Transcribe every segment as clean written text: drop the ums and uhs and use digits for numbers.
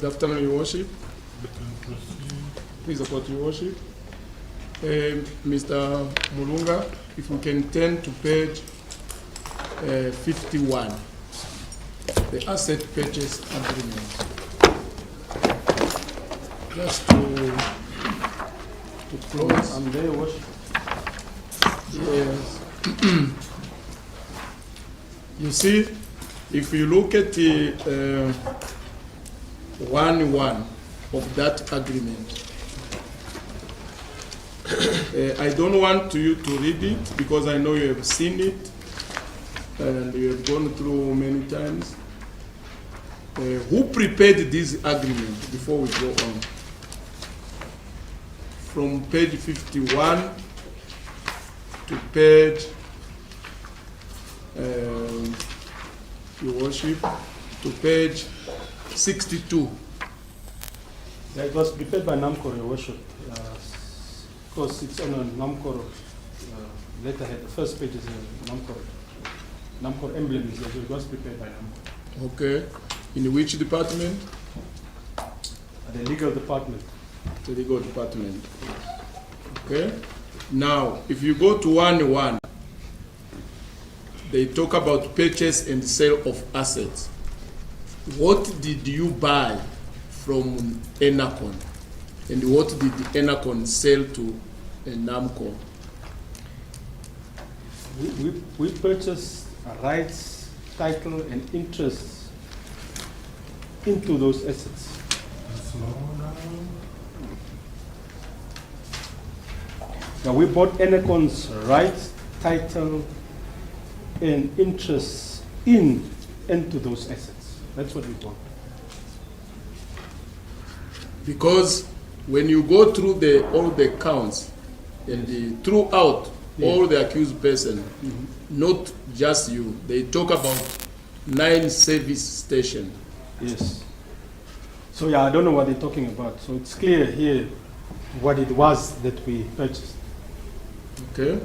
afternoon, Your Worship. Please support Your Worship. Mr. Mulunga, if we can turn to page 51, the asset purchase agreement. Just to close. I'm there, Worship. Yes. You see, if you look at the 1.1 of that agreement, I don't want you to read it because I know you have seen it and you have gone through many times. Who prepared this agreement before we go on? From page 51 to page, Your Worship, to page 62. Yeah, it was prepared by NAMCOR, Your Worship. Because it's on a NAMCOR letterhead. The first page is a NAMCOR emblem. So it was prepared by NAMCOR. Okay. In which department? The legal department. The legal department. Okay. Now, if you go to 1.1, they talk about purchase and sale of assets. What did you buy from Enercon? And what did Enercon sell to NAMCOR? We purchased rights, title, and interests into those assets. Now we bought Enercon's rights, title, and interests into those assets. That's what we bought. Because when you go through all the counts and throughout all the accused person, not just you, they talk about 9 service stations. Yes. So yeah, I don't know what they're talking about. So it's clear here what it was that we purchased. Okay.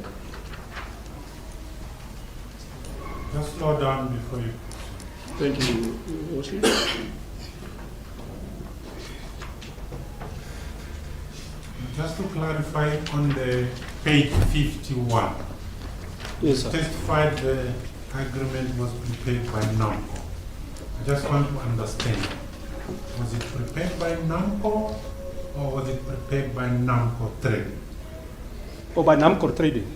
Just slow down before you. Thank you, Your Worship. Just to clarify on the page 51, Yes, sir. testified the agreement was prepared by NAMCOR. I just want to understand, was it prepared by NAMCOR or was it prepared by NAMCOR Trading? Or by NAMCOR Trading.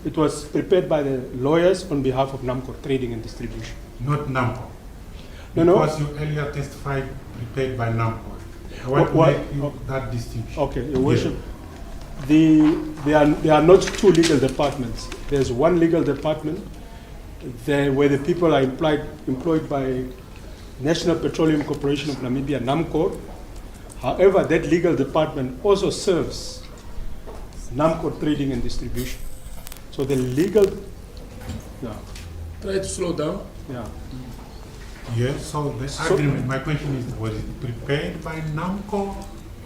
It was prepared by the lawyers on behalf of NAMCOR Trading and Distribution. Not NAMCOR? No, no. Because you earlier testified prepared by NAMCOR. I want to make you that distinction. Okay, Your Worship. There are not 2 legal departments. There's one legal department there where the people are employed by National Petroleum Corporation of Namibia, NAMCOR. However, that legal department also serves NAMCOR Trading and Distribution. So the legal, Try to slow down. yeah. Yes, so the agreement, my question is, was it prepared by NAMCOR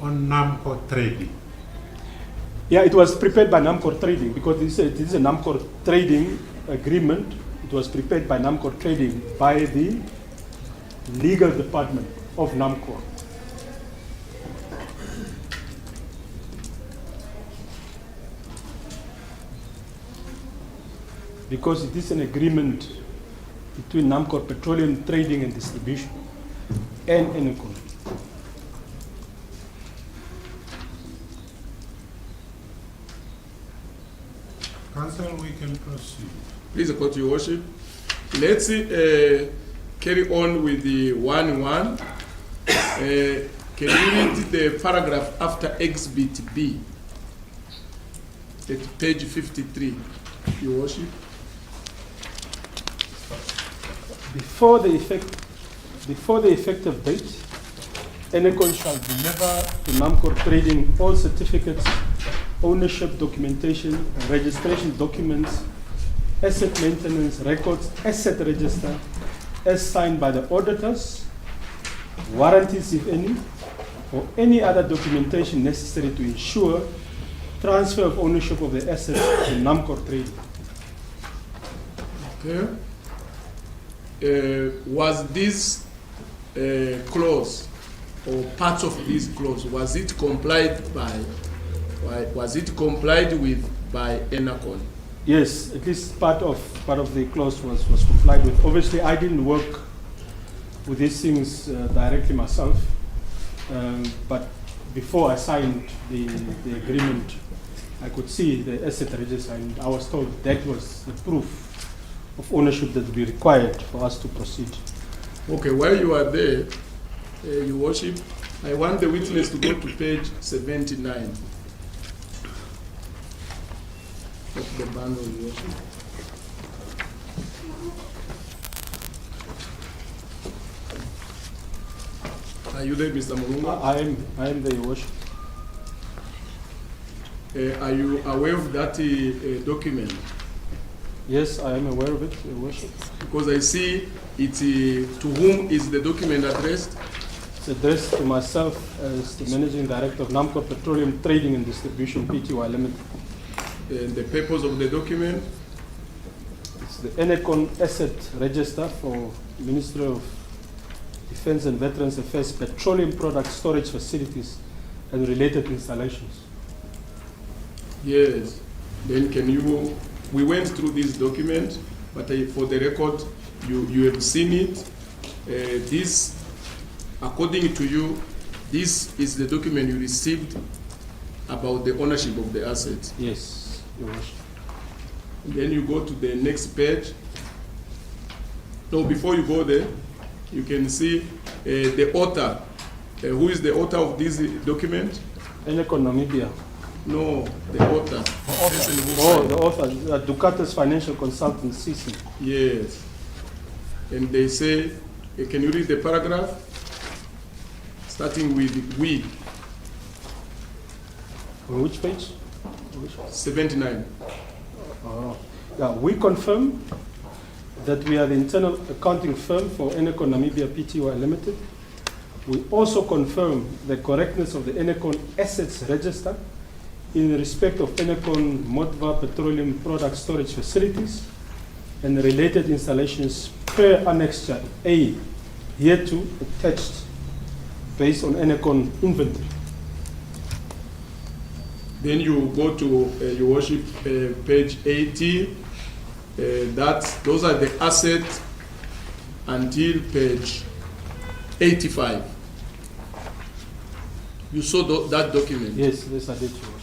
or NAMCOR Trading? Yeah, it was prepared by NAMCOR Trading because this is a NAMCOR Trading agreement. It was prepared by NAMCOR Trading by the legal department of NAMCOR. Because it is an agreement between NAMCOR Petroleum Trading and Distribution and Enercon. Council, we can proceed. Please support Your Worship. Let's carry on with the 1.1. Can you read the paragraph after Exhibit B at page 53, Your Worship? Before the effective date, Enercon shall deliver to NAMCOR Trading all certificates, ownership documentation, registration documents, asset maintenance records, asset register, as signed by the auditors, warranties if any, or any other documentation necessary to ensure transfer of ownership of the assets to NAMCOR Trading. Okay. Was this clause or parts of this clause, was it complied with by Enercon? Yes, at least part of the clause was complied with. Obviously, I didn't work with these things directly myself, but before I signed the agreement, I could see the asset register, and I was told that was the proof of ownership that would be required for us to proceed. Okay, while you are there, Your Worship, I want the witness to go to page 79 of the bundle, Your Worship. Are you there, Mr. Mulunga? I am the Your Worship. Are you aware of that document? Yes, I am aware of it, Your Worship. Because I see it, to whom is the document addressed? It's addressed to myself as the Managing Director of NAMCOR Petroleum Trading and Distribution Pty Limited. And the purpose of the document? It's the Enercon Asset Register for Ministry of Defense and Veterans Affairs petroleum product storage facilities and related installations. Yes. Then we went through this document, but for the record, you have seen it. This, according to you, this is the document you received about the ownership of the assets. Yes, Your Worship. Then you go to the next page. No, before you go there, you can see the author. Who is the author of this document? Enercon Namibia. No, the author. The author, Ducatus Financial Consultant, CC. Yes. And they say, can you read the paragraph? Starting with we. On which page? 79. Yeah, we confirm that we are the internal accounting firm for Enercon Namibia Pty Limited. We also confirm the correctness of the Enercon Assets Register in respect of Enercon Modva Petroleum Product Storage Facilities and related installations per Annexure A, hereto attached, based on Enercon inventory. Then you go to, Your Worship, page 80. Those are the assets until page 85. You saw that document? Yes, I did, Your Worship.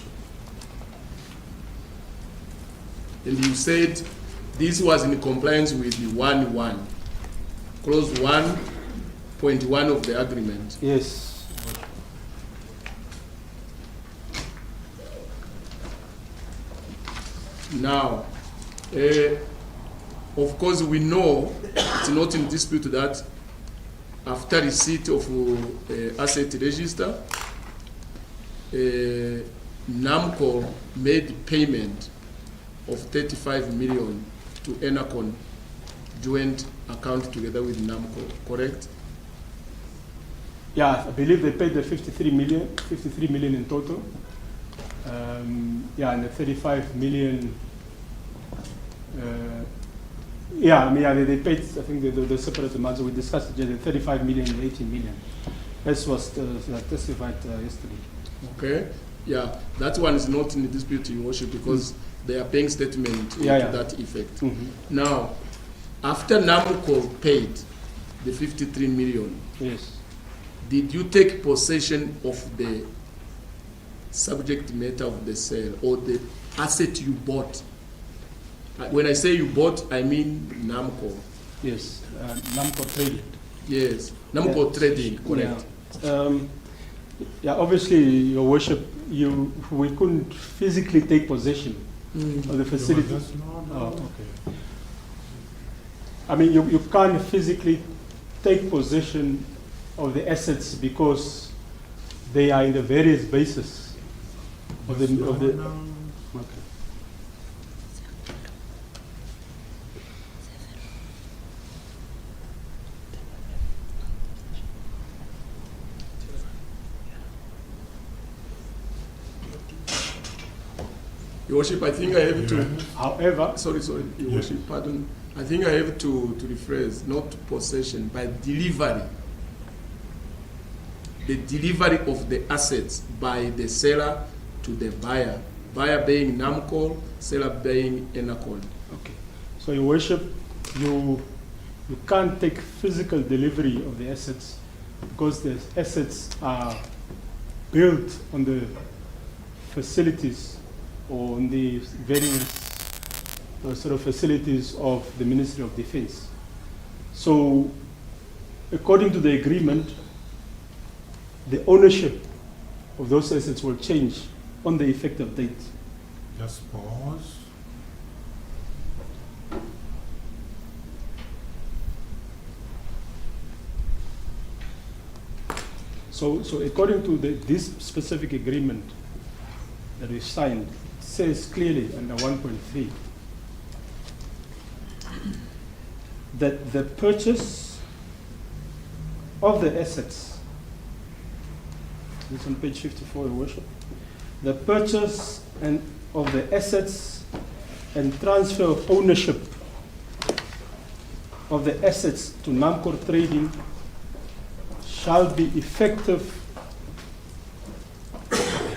And you said this was in compliance with the 1.1, clause 1.1 of the agreement. Yes. Now, of course, we know it's not in dispute that after receipt of asset register, NAMCOR made payment of 35 million to Enercon joint account together with NAMCOR, correct? Yeah, I believe they paid the 53 million in total. And the 35 million. They paid, I think, the separate amounts. We discussed it, the 35 million and 18 million. This was testified yesterday. Okay. Yeah, that one is not in dispute, Your Worship, because they are paying statement to that effect. Now, after NAMCOR paid the 53 million, yes, did you take possession of the subject matter of the sale or the asset you bought? When I say you bought, I mean NAMCOR. Yes, NAMCOR Trading. Yes, NAMCOR Trading, correct. Obviously, Your Worship, we couldn't physically take possession of the facility. Okay. I mean, you can't physically take possession of the assets because they are in the various bases of the. Okay. Your Worship, I think I have to. However, sorry, Your Worship, pardon. I think I have to rephrase, not possession, by delivery. the delivery of the assets by the seller to the buyer. Buyer being NAMCOR, seller being Enercon. Okay. So, Your Worship, you can't take physical delivery of the assets because the assets are built on the facilities or on the various sort of facilities of the Ministry of Defense. So, according to the agreement, the ownership of those assets will change on the effective date. Just pause. So according to this specific agreement that we signed, it says clearly under 1.3 that the purchase of the assets, this is on page 54, Your Worship, the purchase of the assets and transfer of ownership of the assets to NAMCOR Trading shall be effective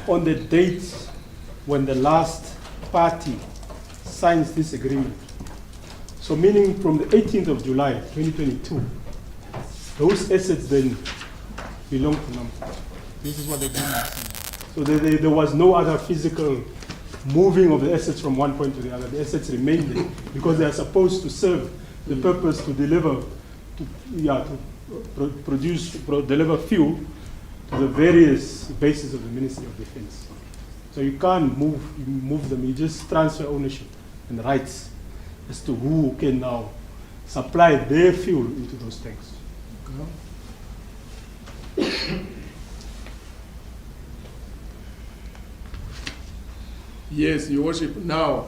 on the date when the last party signs this agreement. So meaning from the 18th of July 2022, those assets then belong to NAMCOR. This is what the agreement says. So there was no other physical moving of the assets from one point to the other. The assets remain there because they are supposed to serve the purpose to deliver, deliver fuel to the various bases of the Ministry of Defense. So you can't move them. You just transfer ownership and rights as to who can now supply their fuel into those tanks. Yes, Your Worship. Now,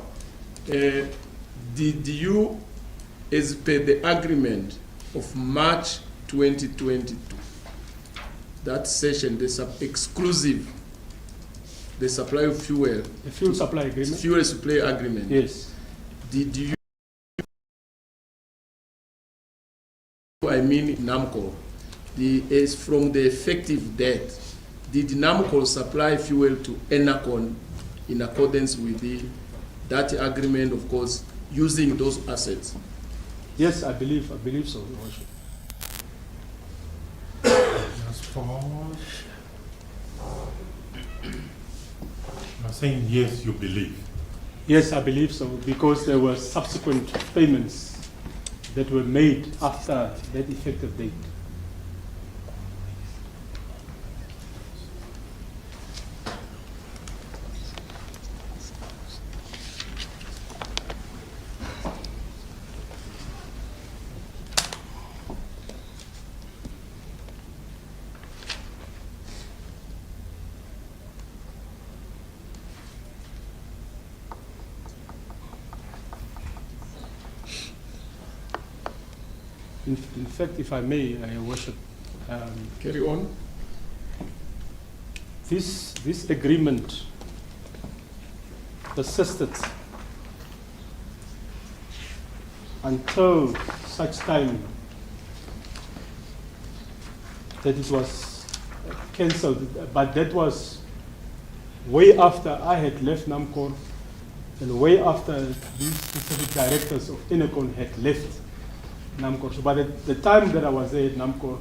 did you, as per the agreement of March 2022, that session, the exclusive, the supply of fuel, the fuel supply agreement? Fuel supply agreement. Yes. Did you, I mean NAMCOR, is from the effective date, did NAMCOR supply fuel to Enercon in accordance with that agreement, of course, using those assets? Yes, I believe so, Your Worship. Just pause. You're saying yes, you believe. Yes, I believe so, because there were subsequent payments that were made after that effective date. In fact, if I may, Your Worship, carry on. This agreement persisted until such time that it was cancelled, but that was way after I had left NAMCOR and way after these specific directors of Enercon had left NAMCOR. So by the time that I was there at NAMCOR,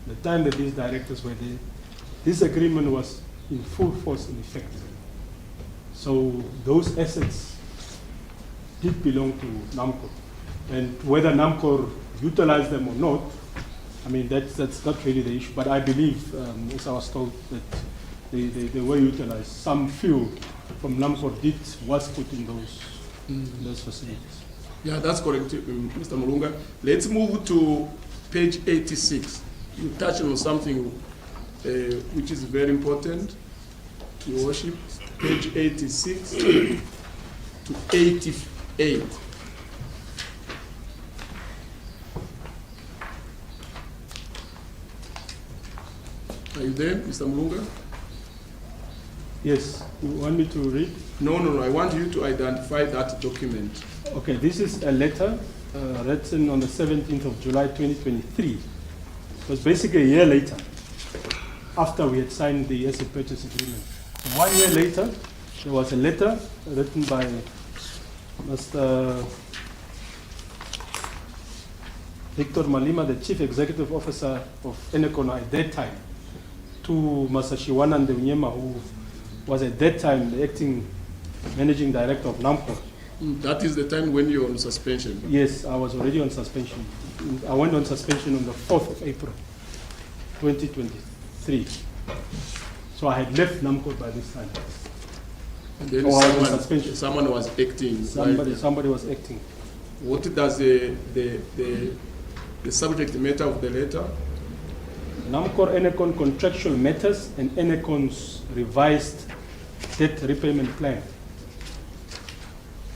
the time that these directors were there, this agreement was in full force in effect. So those assets did belong to NAMCOR. And whether NAMCOR utilized them or not, I mean, that's not really the issue. But I believe, as I was told, that they were utilized. Some fuel from NAMCOR was put in those facilities. Yeah, that's correct, Mr. Mulunga. Let's move to page 86. You touched on something which is very important, Your Worship. Page 86 to 88. Are you there, Mr. Mulunga? Yes. You want me to read? No. I want you to identify that document. Okay, this is a letter written on the 17th of July 2023. It was basically a year later, after we had signed the asset purchase agreement. 1 year later, there was a letter written by Mr. Victor Malima, the Chief Executive Officer of Enercon at that time, to Masashiwana Ndeunyema, who was at that time the acting Managing Director of NAMCOR. That is the time when you were on suspension. Yes, I was already on suspension. I went on suspension on the 4th of April, 2023. So I had left NAMCOR by this time. And then Oh, I was on suspension. someone was acting. Somebody was acting. What does the subject matter of the letter? NAMCOR Enercon contractual matters and Enercon's revised debt repayment plan.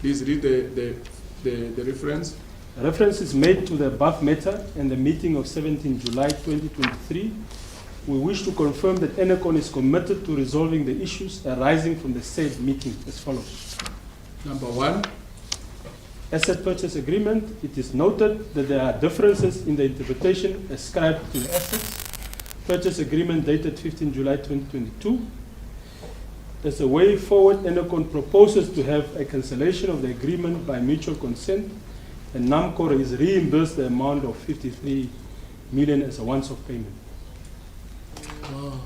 Please read the reference. Reference is made to the above matter and the meeting of 17 July 2023. We wish to confirm that Enercon is committed to resolving the issues arising from the said meeting as follows. Number one, Asset purchase agreement. It is noted that there are differences in the interpretation ascribed to the assets. Purchase agreement dated 15 July 2022. As a way forward, Enercon proposes to have a cancellation of the agreement by mutual consent, and NAMCOR is reimbursed the amount of 53 million as a once-off payment. wow.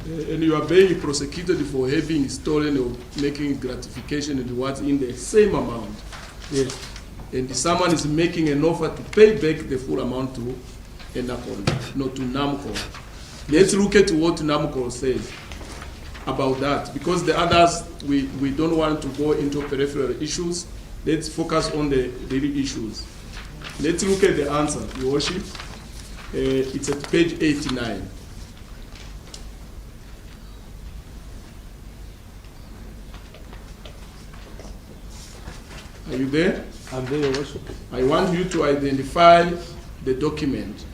And you are being prosecuted for having stolen or making gratification and rewards in the same amount. Yes. And someone is making an offer to pay back the full amount to Enercon, not to NAMCOR. Let's look at what NAMCOR says about that, because the others, we don't want to go into peripheral issues. Let's focus on the real issues. Let's look at the answer, Your Worship. It's at page 89. Are you there? I'm there, Your Worship. I want you to identify the document.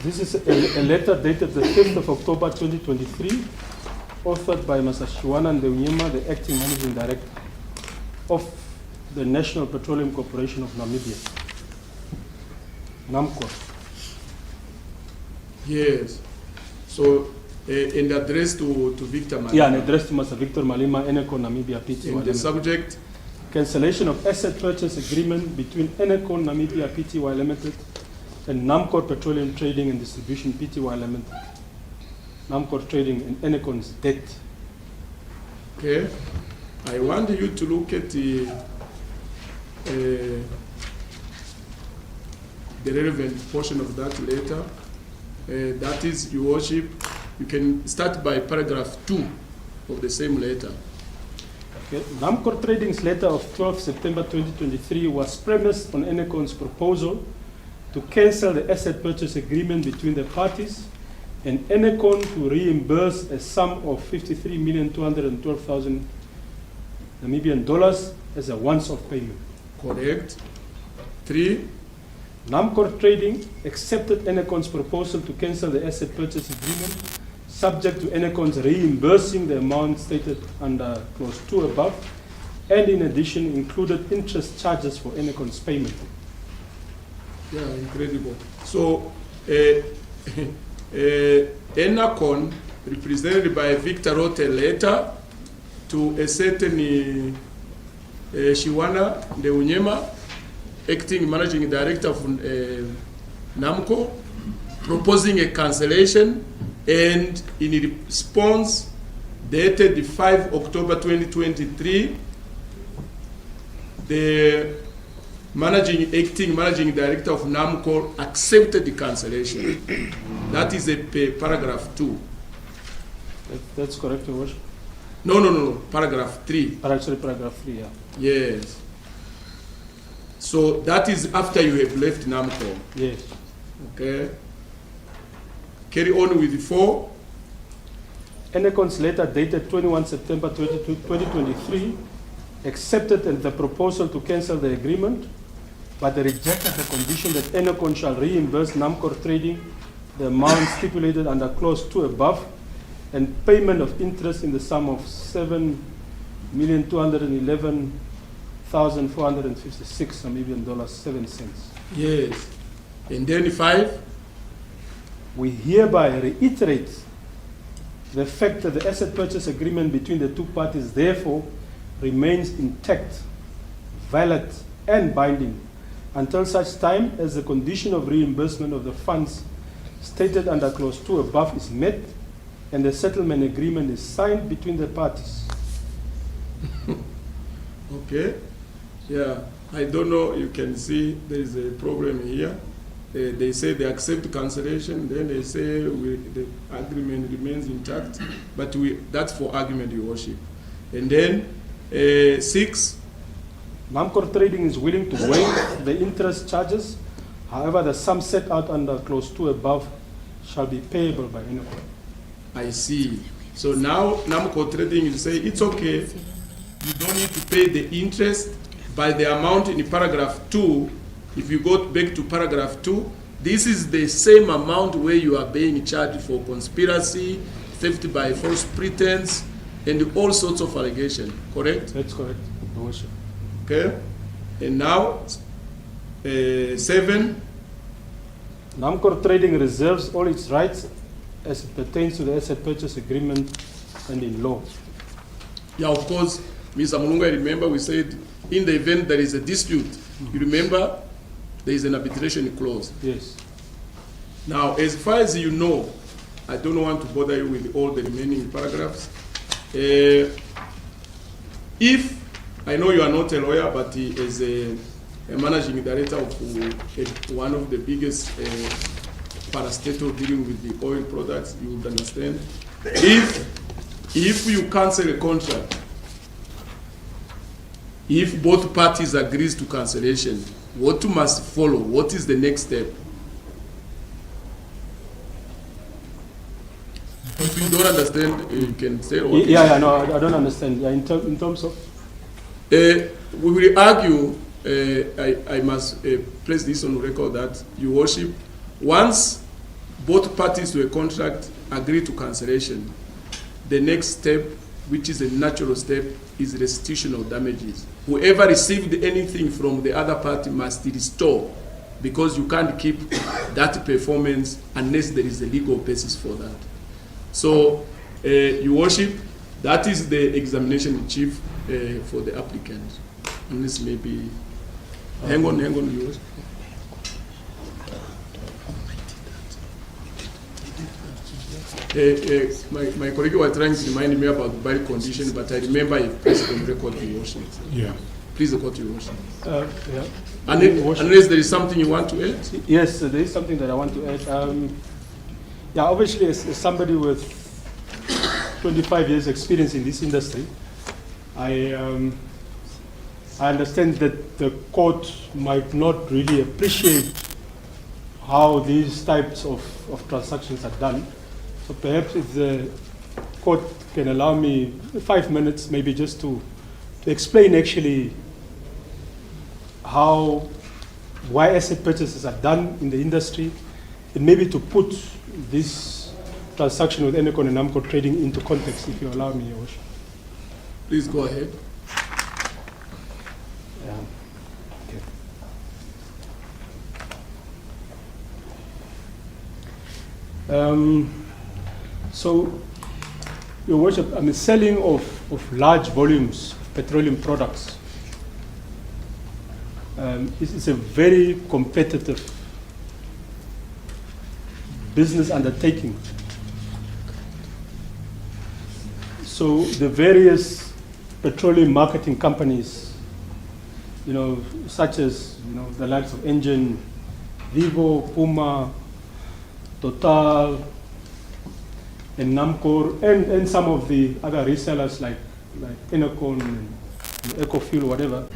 This is a letter dated the 5th of October 2023, authored by Masashiwana Ndeunyema, the acting managing director of the National Petroleum Corporation of Namibia, NAMCOR. Yes. So, and addressed to Victor Malima. Yeah, and addressed to Mr. Victor Malima, Enercon Namibia Pty And the Limited. subject, Cancellation of asset purchase agreement between Enercon Namibia Pty Limited and NAMCOR Petroleum Trading and Distribution Pty Limited. NAMCOR Trading and Enercon's debt. okay? I want you to look at the relevant portion of that letter. That is, Your Worship, you can start by paragraph 2 of the same letter. Okay. NAMCOR Trading's letter of 12 September 2023 was premised on Enercon's proposal to cancel the asset purchase agreement between the parties and Enercon to reimburse a sum of 53,212,000 Namibian dollars as a once-off payment. Correct. 3, NAMCOR Trading accepted Enercon's proposal to cancel the asset purchase agreement, subject to Enercon's reimbursing the amount stated under clause 2 above, and in addition included interest charges for Enercon's payment. yeah, incredible. So, Enercon, represented by Victor, wrote a letter to a certain Shiwana Ndeunyema, acting managing director of NAMCOR, proposing a cancellation, and in response, dated 5 October 2023, the acting managing director of NAMCOR accepted the cancellation. That is a paragraph 2. That's correct, Your Worship. No, paragraph 3. Actually, paragraph 3, yeah. Yes. So that is after you have left NAMCOR. Yes. Okay. Carry on with 4. Enercon's letter dated 21 September 2023 accepted the proposal to cancel the agreement, but they rejected the condition that Enercon shall reimburse NAMCOR Trading the amount stipulated under clause 2 above and payment of interest in the sum of 7,211,456 Namibian dollars 7 cents. Yes. And then 5, we hereby reiterate the fact that the asset purchase agreement between the two parties therefore remains intact, valid, and binding until such time as the condition of reimbursement of the funds stated under clause 2 above is met and the settlement agreement is signed between the parties. okay, yeah, I don't know, you can see there is a problem here. They say they accept cancellation, then they say the agreement remains intact, but that's for argument, Your Worship. And then 6, NAMCOR Trading is willing to waive the interest charges. However, the sum set out under clause 2 above shall be payable by Enercon. I see. So now NAMCOR Trading will say it's okay, you don't need to pay the interest by the amount in paragraph 2. If you go back to paragraph 2, this is the same amount where you are being charged for conspiracy, theft by false pretense, and all sorts of allegations, correct? That's correct, Your Worship. Okay. And now, 7, NAMCOR Trading reserves all its rights as it pertains to the asset purchase agreement and in law. yeah, of course, Mr. Mulunga, remember we said in the event there is a dispute, you remember there is an arbitration clause. Yes. Now, as far as you know, I don't want to bother you with all the remaining paragraphs. If, I know you are not a lawyer, but as a managing director of one of the biggest parastatal dealing with the oil products, you would understand. If you cancel a contract, if both parties agrees to cancellation, what must follow? What is the next step? If you don't understand, you can say what. No, I don't understand. Yeah, in terms of. We will argue. I must place this on record that Your Worship, once both parties to a contract agree to cancellation, the next step, which is a natural step, is restitution of damages. Whoever received anything from the other party must restore, because you can't keep that performance unless there is a legal basis for that. So, Your Worship, that is the examination in chief for the applicant. Unless maybe, hang on, Your Worship. My colleague was trying to remind me about the bail condition, but I remember I placed on record, Your Worship. Yeah. Please, the court, Your Worship. Yeah. Unless there is something you want to add? Yes, there is something that I want to add. Yeah, obviously, as somebody with 25 years experience in this industry, I understand that the court might not really appreciate how these types of transactions are done. So perhaps if the court can allow me 5 minutes, maybe just to explain actually why asset purchases are done in the industry, and maybe to put this transaction with Enercon and NAMCOR Trading into context, if you allow me, Your Worship. Please go ahead. Okay. So, Your Worship, selling of large volumes of petroleum products is a very competitive business undertaking. So the various petroleum marketing companies, such as the likes of Engine, Vivo, Puma, Total, and NAMCOR, and some of the other resellers like Enercon and EcoFuel, whatever,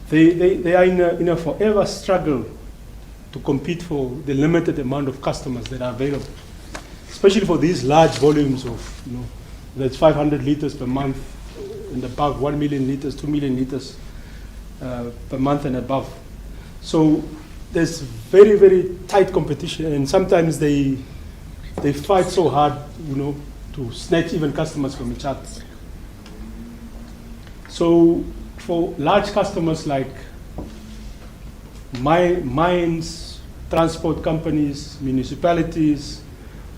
they are in a forever struggle to compete for the limited amount of customers that are available, especially for these large volumes of, that's 500 liters per month and above, 1 million liters, 2 million liters per month and above. So there's very, very tight competition, and sometimes they fight so hard, to snatch even customers from each other. So for large customers like mines, transport companies, municipalities,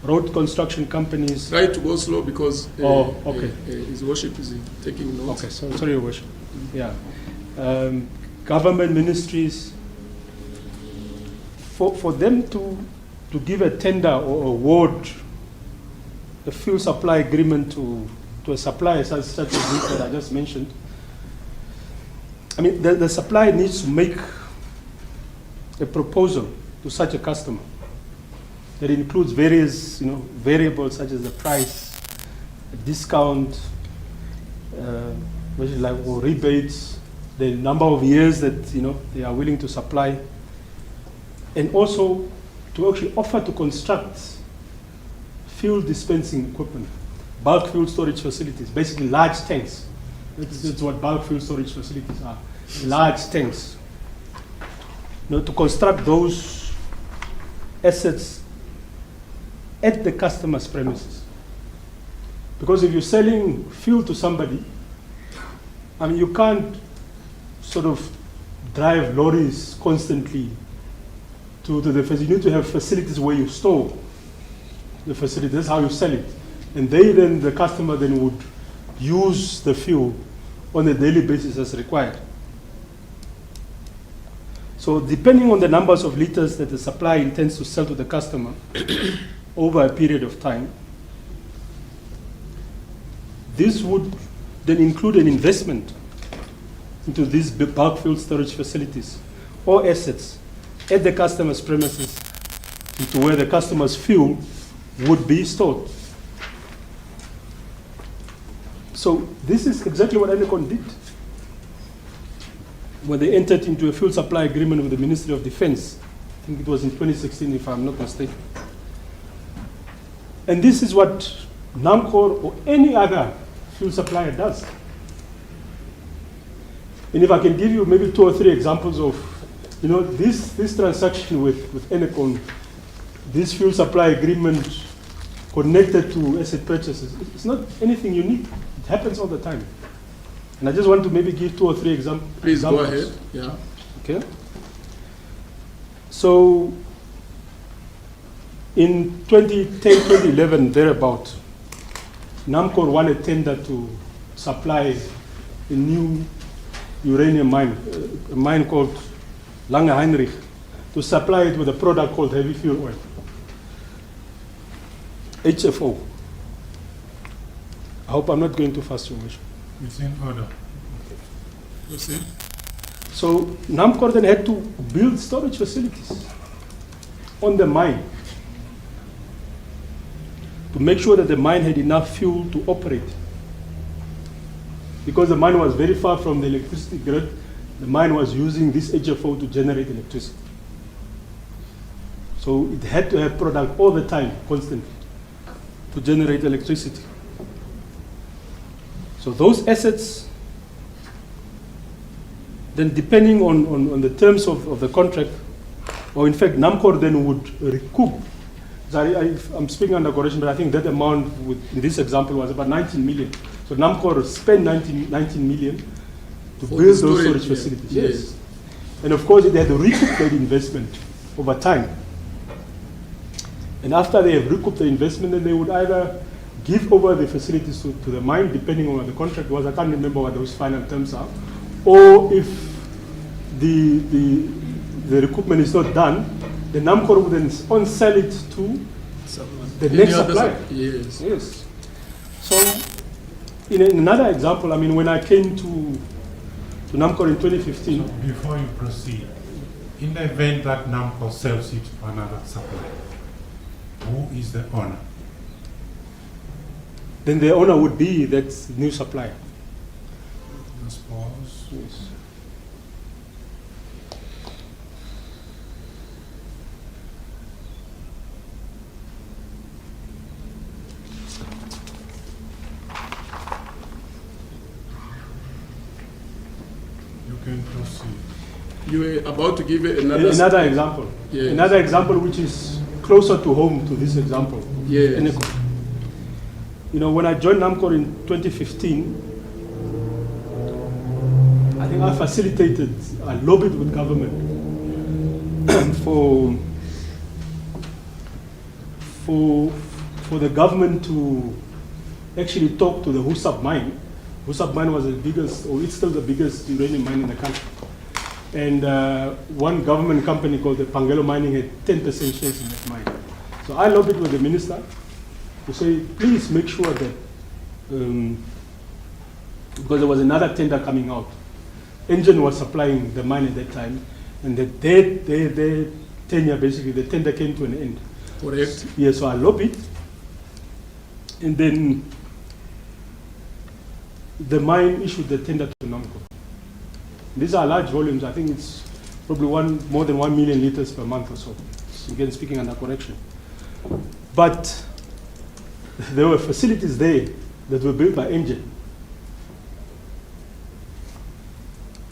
road construction companies. Try to go slow because okay. His worship is taking notes. Okay, so sorry, Your Worship. Yeah. Government ministries. For them to give a tender or award a fuel supply agreement to a supplier such as this that I just mentioned, I mean, the supplier needs to make a proposal to such a customer that includes various, variables such as the price, a discount, or rebates, the number of years that they are willing to supply, and also to actually offer to construct fuel dispensing equipment, bulk fuel storage facilities, basically large tanks. That's what bulk fuel storage facilities are, large tanks. To construct those assets at the customer's premises. Because if you're selling fuel to somebody, I mean, you can't sort of drive lorries constantly to the facility. You need to have facilities where you store the facility. That's how you sell it. And the customer then would use the fuel on a daily basis as required. So depending on the numbers of liters that the supplier intends to sell to the customer over a period of time, this would then include an investment into these bulk fuel storage facilities or assets at the customer's premises into where the customer's fuel would be stored. So this is exactly what Enercon did when they entered into a fuel supply agreement with the Ministry of Defense. I think it was in 2016, if I'm not mistaken. And this is what NAMCOR or any other fuel supplier does. And if I can give you maybe 2 or 3 examples of, this transaction with Enercon, this fuel supply agreement connected to asset purchases, it's not anything unique. It happens all the time. And I just want to maybe give 2 or 3 examples. Please go ahead. Yeah. Okay. So in 2010, 2011, thereabout, NAMCOR won a tender to supply a new uranium mine, a mine called Lange Heinrich, to supply it with a product called heavy fuel oil, HFO. I hope I'm not going too fast, Your Worship. It's in order. Proceed. So NAMCOR then had to build storage facilities on the mine to make sure that the mine had enough fuel to operate. Because the mine was very far from the electricity grid, the mine was using this HFO to generate electricity. So it had to have product all the time, constantly, to generate electricity. So those assets, then depending on the terms of the contract, or in fact NAMCOR then would recoup. I'm speaking under correction, but I think that amount in this example was about 19 million. So NAMCOR spent 19 million to build those storage facilities. Yes. And of course it had to recoup that investment over time. And after they have recouped the investment, then they would either give over the facilities to the mine, depending on what the contract was. I can't remember what those final terms are. Or if the recoupment is not done, the NAMCOR would then on-sell it to the next supplier. Yes. Yes. So, in another example, I mean, when I came to NAMCOR in 2015. So before you proceed, in the event that NAMCOR sells it to another supplier, who is the owner? Then the owner would be that new supplier. I suppose. Yes. You can proceed. You were about to give another example. Yes. Another example which is closer to home to this example. Yes. When I joined NAMCOR in 2015, I think I lobbied with government for for the government to actually talk to the Husab mine. Husab mine was the biggest, or it's still the biggest uranium mine in the country. And one government company called the Pangelo Mining had 10% shares in that mine. So I lobbied with the minister to say, please make sure that, because there was another tender coming out. Engine was supplying the mine at that time, and their tenure, basically, the tender came to an end. Correct. Yeah, so I lobbied, and then the mine issued the tender to NAMCOR. These are large volumes. I think it's probably more than 1 million liters per month or so. Again, speaking under correction. But there were facilities there that were built by Engine.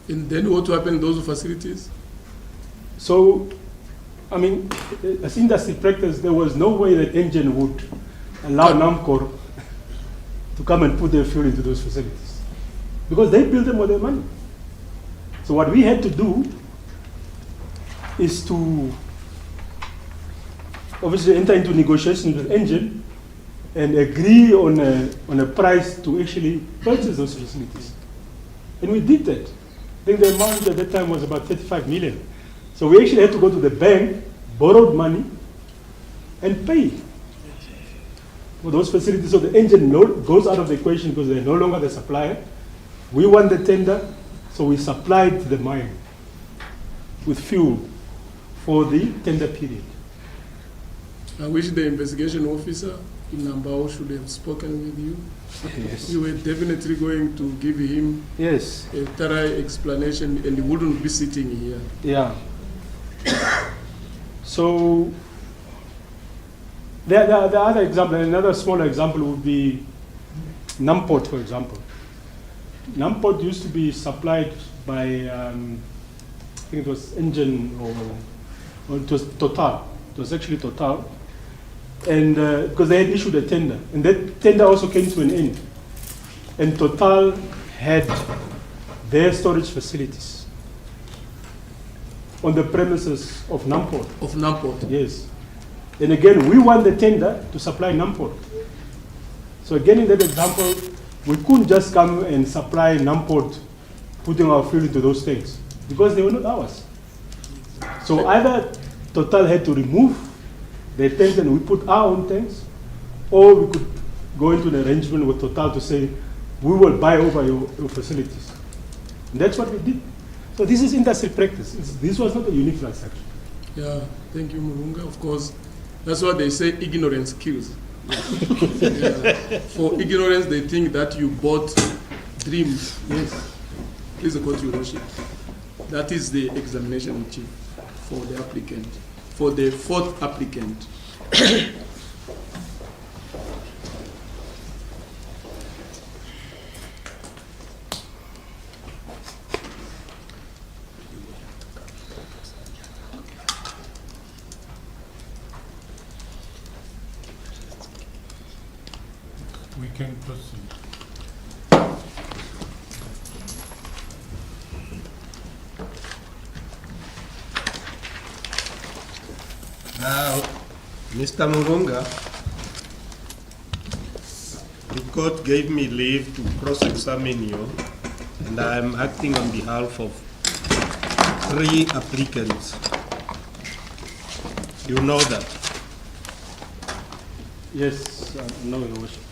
And then what happened to those facilities? So, I mean, as industry practice, there was no way that Engine would allow NAMCOR to come and put their fuel into those facilities, because they built them with their money. So what we had to do is to obviously enter into negotiations with Engine and agree on a price to actually purchase those facilities. And we did that. I think the amount at that time was about 35 million. So we actually had to go to the bank, borrowed money, and pay for those facilities. So the Engine goes out of the equation because they're no longer the supplier. We won the tender, so we supplied the mine with fuel for the tender period. I wish the investigation officer in Nambao should have spoken with you. Yes. You were definitely going to give him Yes. a thorough explanation, and he wouldn't be sitting here. Yeah. So the other example, another smaller example would be Namport, for example. Namport used to be supplied by, I think it was Engine or it was Total. It was actually Total. And because they had issued a tender, and that tender also came to an end. And Total had their storage facilities on the premises of Namport. Of Namport. Yes. And again, we won the tender to supply Namport. So again, in that example, we couldn't just come and supply Namport, putting our fuel into those tanks, because they were not ours. So either Total had to remove their tanks and we put our own tanks, or we could go into an arrangement with Total to say, we will buy over your facilities. And that's what we did. So this is industry practice. This was not a unique transaction. Yeah, thank you, Mulunga. Of course, that's what they say, ignorance kills. Yeah. For ignorance, they think that you bought dreams. Yes. Please go to your worship. That is the examination in chief for the applicant, for the fourth applicant. We can proceed. Now, Mr. Mulunga, the court gave me leave to cross-examine you, and I am acting on behalf of 3 applicants. You know that. Yes, no, Your Worship.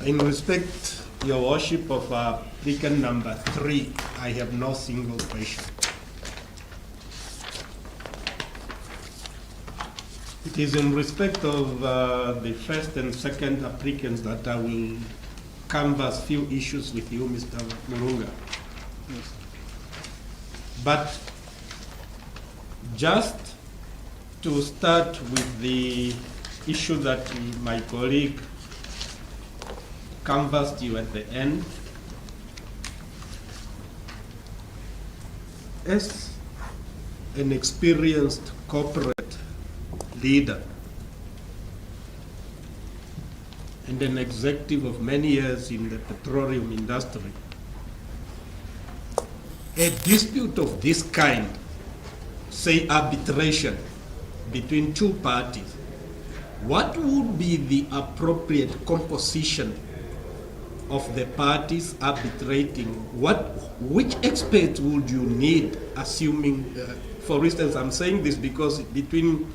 In respect, Your Worship, of applicant number 3, I have no single question. It is in respect of the first and second applicants that I will canvass few issues with you, Mr. Mulunga. Yes. But just to start with the issue that my colleague canvassed you at the end, as an experienced corporate leader and an executive of many years in the petroleum industry, a dispute of this kind, say arbitration between 2 parties, what would be the appropriate composition of the parties arbitrating? Which experts would you need, assuming, for instance, I'm saying this because between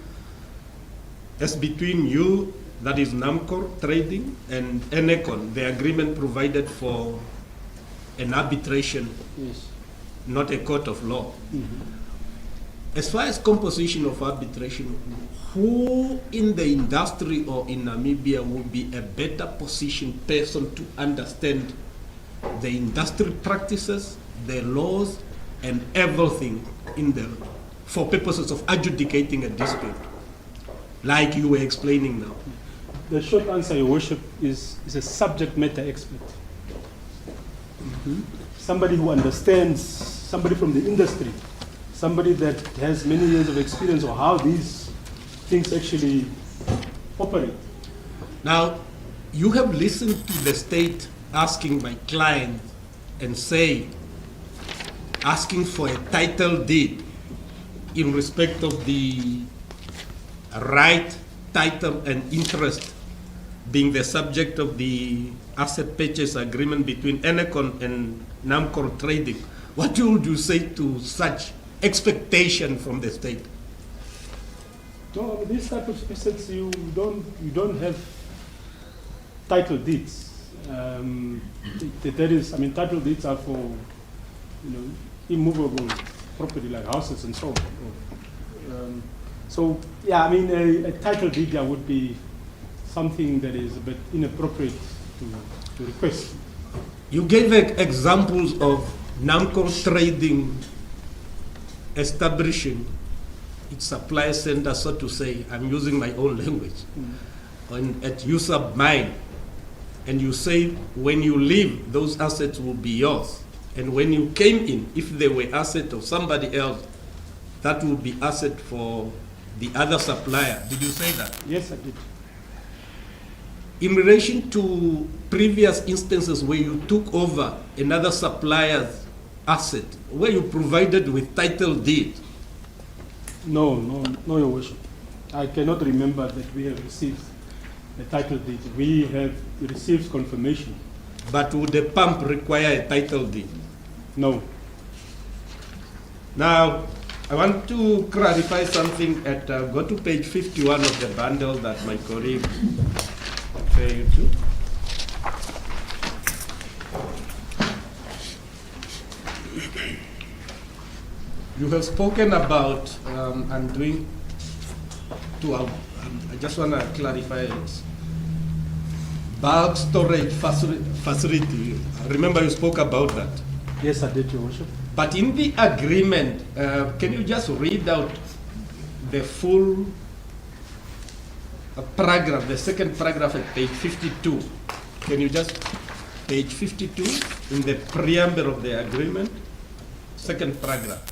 you, that is NAMCOR Trading, and Enercon, the agreement provided for an arbitration, Yes. not a court of law. Mm-hmm. As far as composition of arbitration, who in the industry or in Namibia would be a better positioned person to understand the industry practices, the laws, and everything in there for purposes of adjudicating a dispute, like you were explaining now? The short answer, Your Worship, is a subject matter expert. Somebody who understands, somebody from the industry, somebody that has many years of experience of how these things actually operate. Now, you have listened to the state asking my client and asking for a title deed in respect of the right, title, and interest being the subject of the asset purchase agreement between Enercon and NAMCOR Trading. What would you say to such expectation from the state? No, these type of assets, you don't have title deeds. Title deeds are for, immovable property like houses and so on. A title deed would be something that is a bit inappropriate to request. You gave examples of NAMCOR Trading establishing its supply center, so to say, I'm using my own language, at USAB mine. And you say when you leave, those assets will be yours. And when you came in, if they were asset of somebody else, that would be asset for the other supplier. Did you say that? Yes, I did. In relation to previous instances where you took over another supplier's asset, where you provided with title deed? No, Your Worship. I cannot remember that we have received a title deed. We have received confirmation. But would the pump require a title deed? No. Now, I want to clarify something go to page 51 of the bundle that my colleague referred you to. You have spoken about, I just want to clarify it. Bulk storage facility. Remember you spoke about that. Yes, I did, Your Worship. But in the agreement, can you just read out the full paragraph, the second paragraph at page 52? Can you just, page 52, in the preamble of the agreement, second paragraph,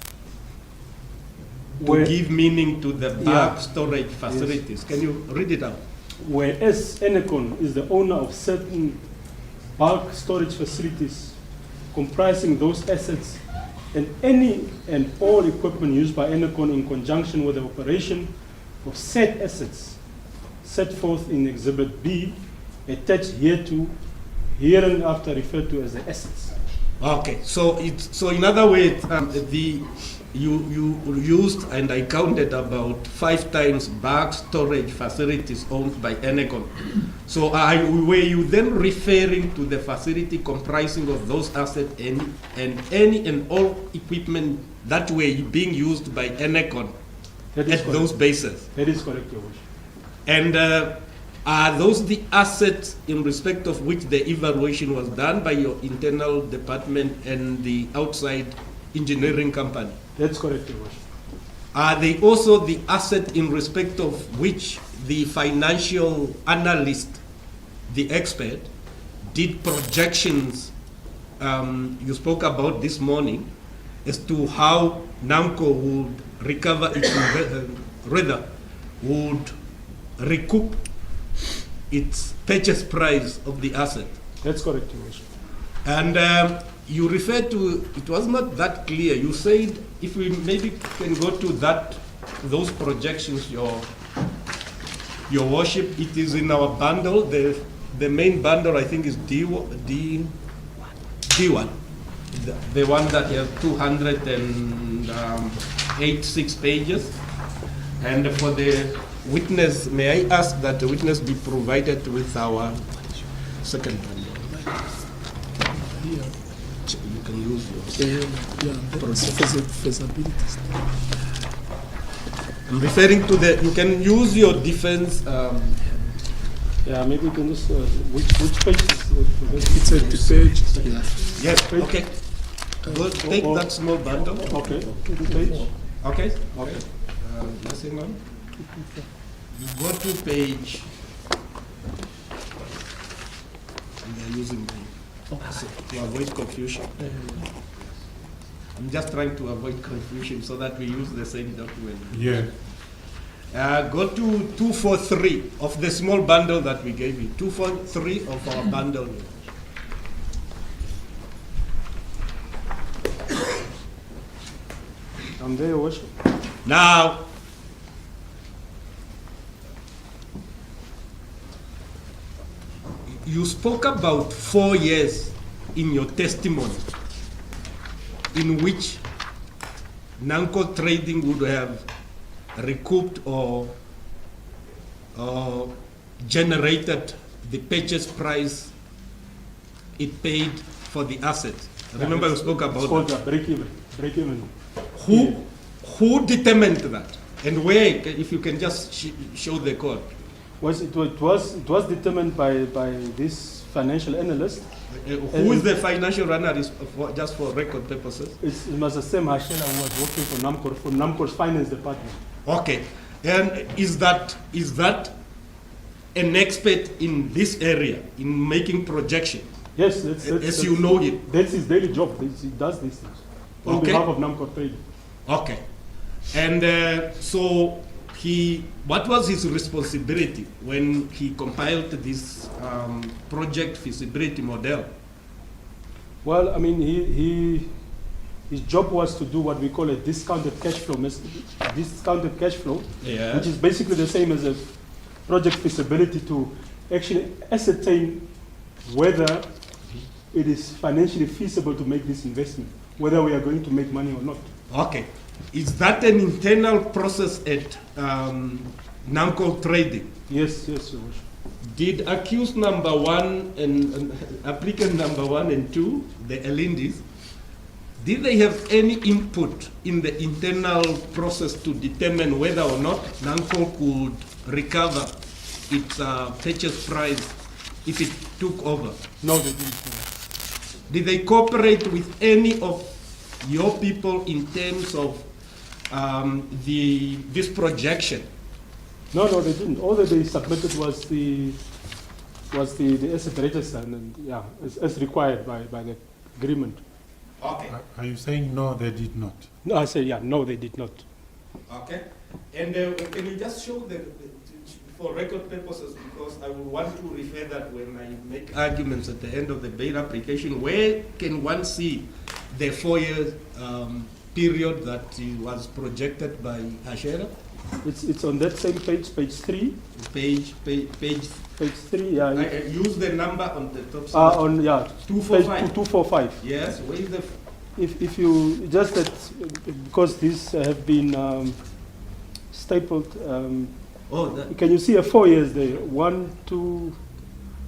to give meaning to the bulk storage facilities. Yes. Can you read it out? Whereas Enercon is the owner of certain bulk storage facilities comprising those assets and any and all equipment used by Enercon in conjunction with the operation of said assets set forth in Exhibit B, attached hereto, hereinafter referred to as the assets. Okay, so in other words, you used, and I counted about 5 times bulk storage facilities owned by Enercon. So were you then referring to the facility comprising of those assets and any and all equipment that were being used by Enercon at those bases? That is correct, Your Worship. And are those the assets in respect of which the evaluation was done by your internal department and the outside engineering company? That's correct, Your Worship. Are they also the asset in respect of which the financial analyst, the expert, did projections you spoke about this morning as to how NAMCOR would recover its would recoup its purchase price of the asset? That's correct, Your Worship. And you referred to, it was not that clear. You said, if we maybe can go to those projections, Your Worship, it is in our bundle. The main bundle, I think, is D1. The one that has 286 pages. And for the witness, may I ask that the witness be provided with our second bundle? You can use yours. Feasibility. I'm referring to you can use your defense. Yeah, maybe you can just, which page is it? It's a page. Yeah. Yes, okay. Go take that small bundle. Okay, page. Okay. Okay. Just hang on. You go to page. And they're using me. So, to avoid confusion. I'm just trying to avoid confusion so that we use the same document. Yeah. Go to 243 of the small bundle that we gave you. 243 of our bundle. I'm there, Your Worship. Now, you spoke about 4 years in your testimony in which NAMCOR Trading would have recouped or generated the purchase price it paid for the asset. Remember, you spoke about that. Break even. Who determined that? And where, if you can just show the code. It was determined by this financial analyst. Who is the financial analyst, just for record purposes? It was the same Hashela who was working for NAMCOR's finance department. Okay. And is that an expert in this area, in making projections? Yes, as you know it. That's his daily job. He does these things on behalf of NAMCOR Trading. Okay. And so what was his responsibility when he compiled this project feasibility model? Well, I mean, his job was to do what we call a discounted cash flow. Discounted cash flow, Yeah. which is basically the same as a project feasibility, to actually ascertain whether it is financially feasible to make this investment, whether we are going to make money or not. Okay. Is that an internal process at NAMCOR Trading? Yes, Your Worship. Did accused number 1 and applicant number 1 and 2, the Elindis, did they have any input in the internal process to determine whether or not NAMCOR could recover its purchase price if it took over? No, they didn't. Did they cooperate with any of your people in terms of this projection? No, they didn't. All that they submitted was the asset register, and yeah, as required by the agreement. Okay. Are you saying no, they did not? No, I say yeah, no, they did not. Okay. And can you just show for record purposes, because I will want to refer that when I make arguments at the end of the bail application, where can one see the 4-year period that was projected by Ashera? It's on that same page 3. Page 3, yeah. Use the number on the top side. On 245. Page 245. Yes, where is the... If you, just that, because these have been stapled, can you see a 4 years there? 1, 2,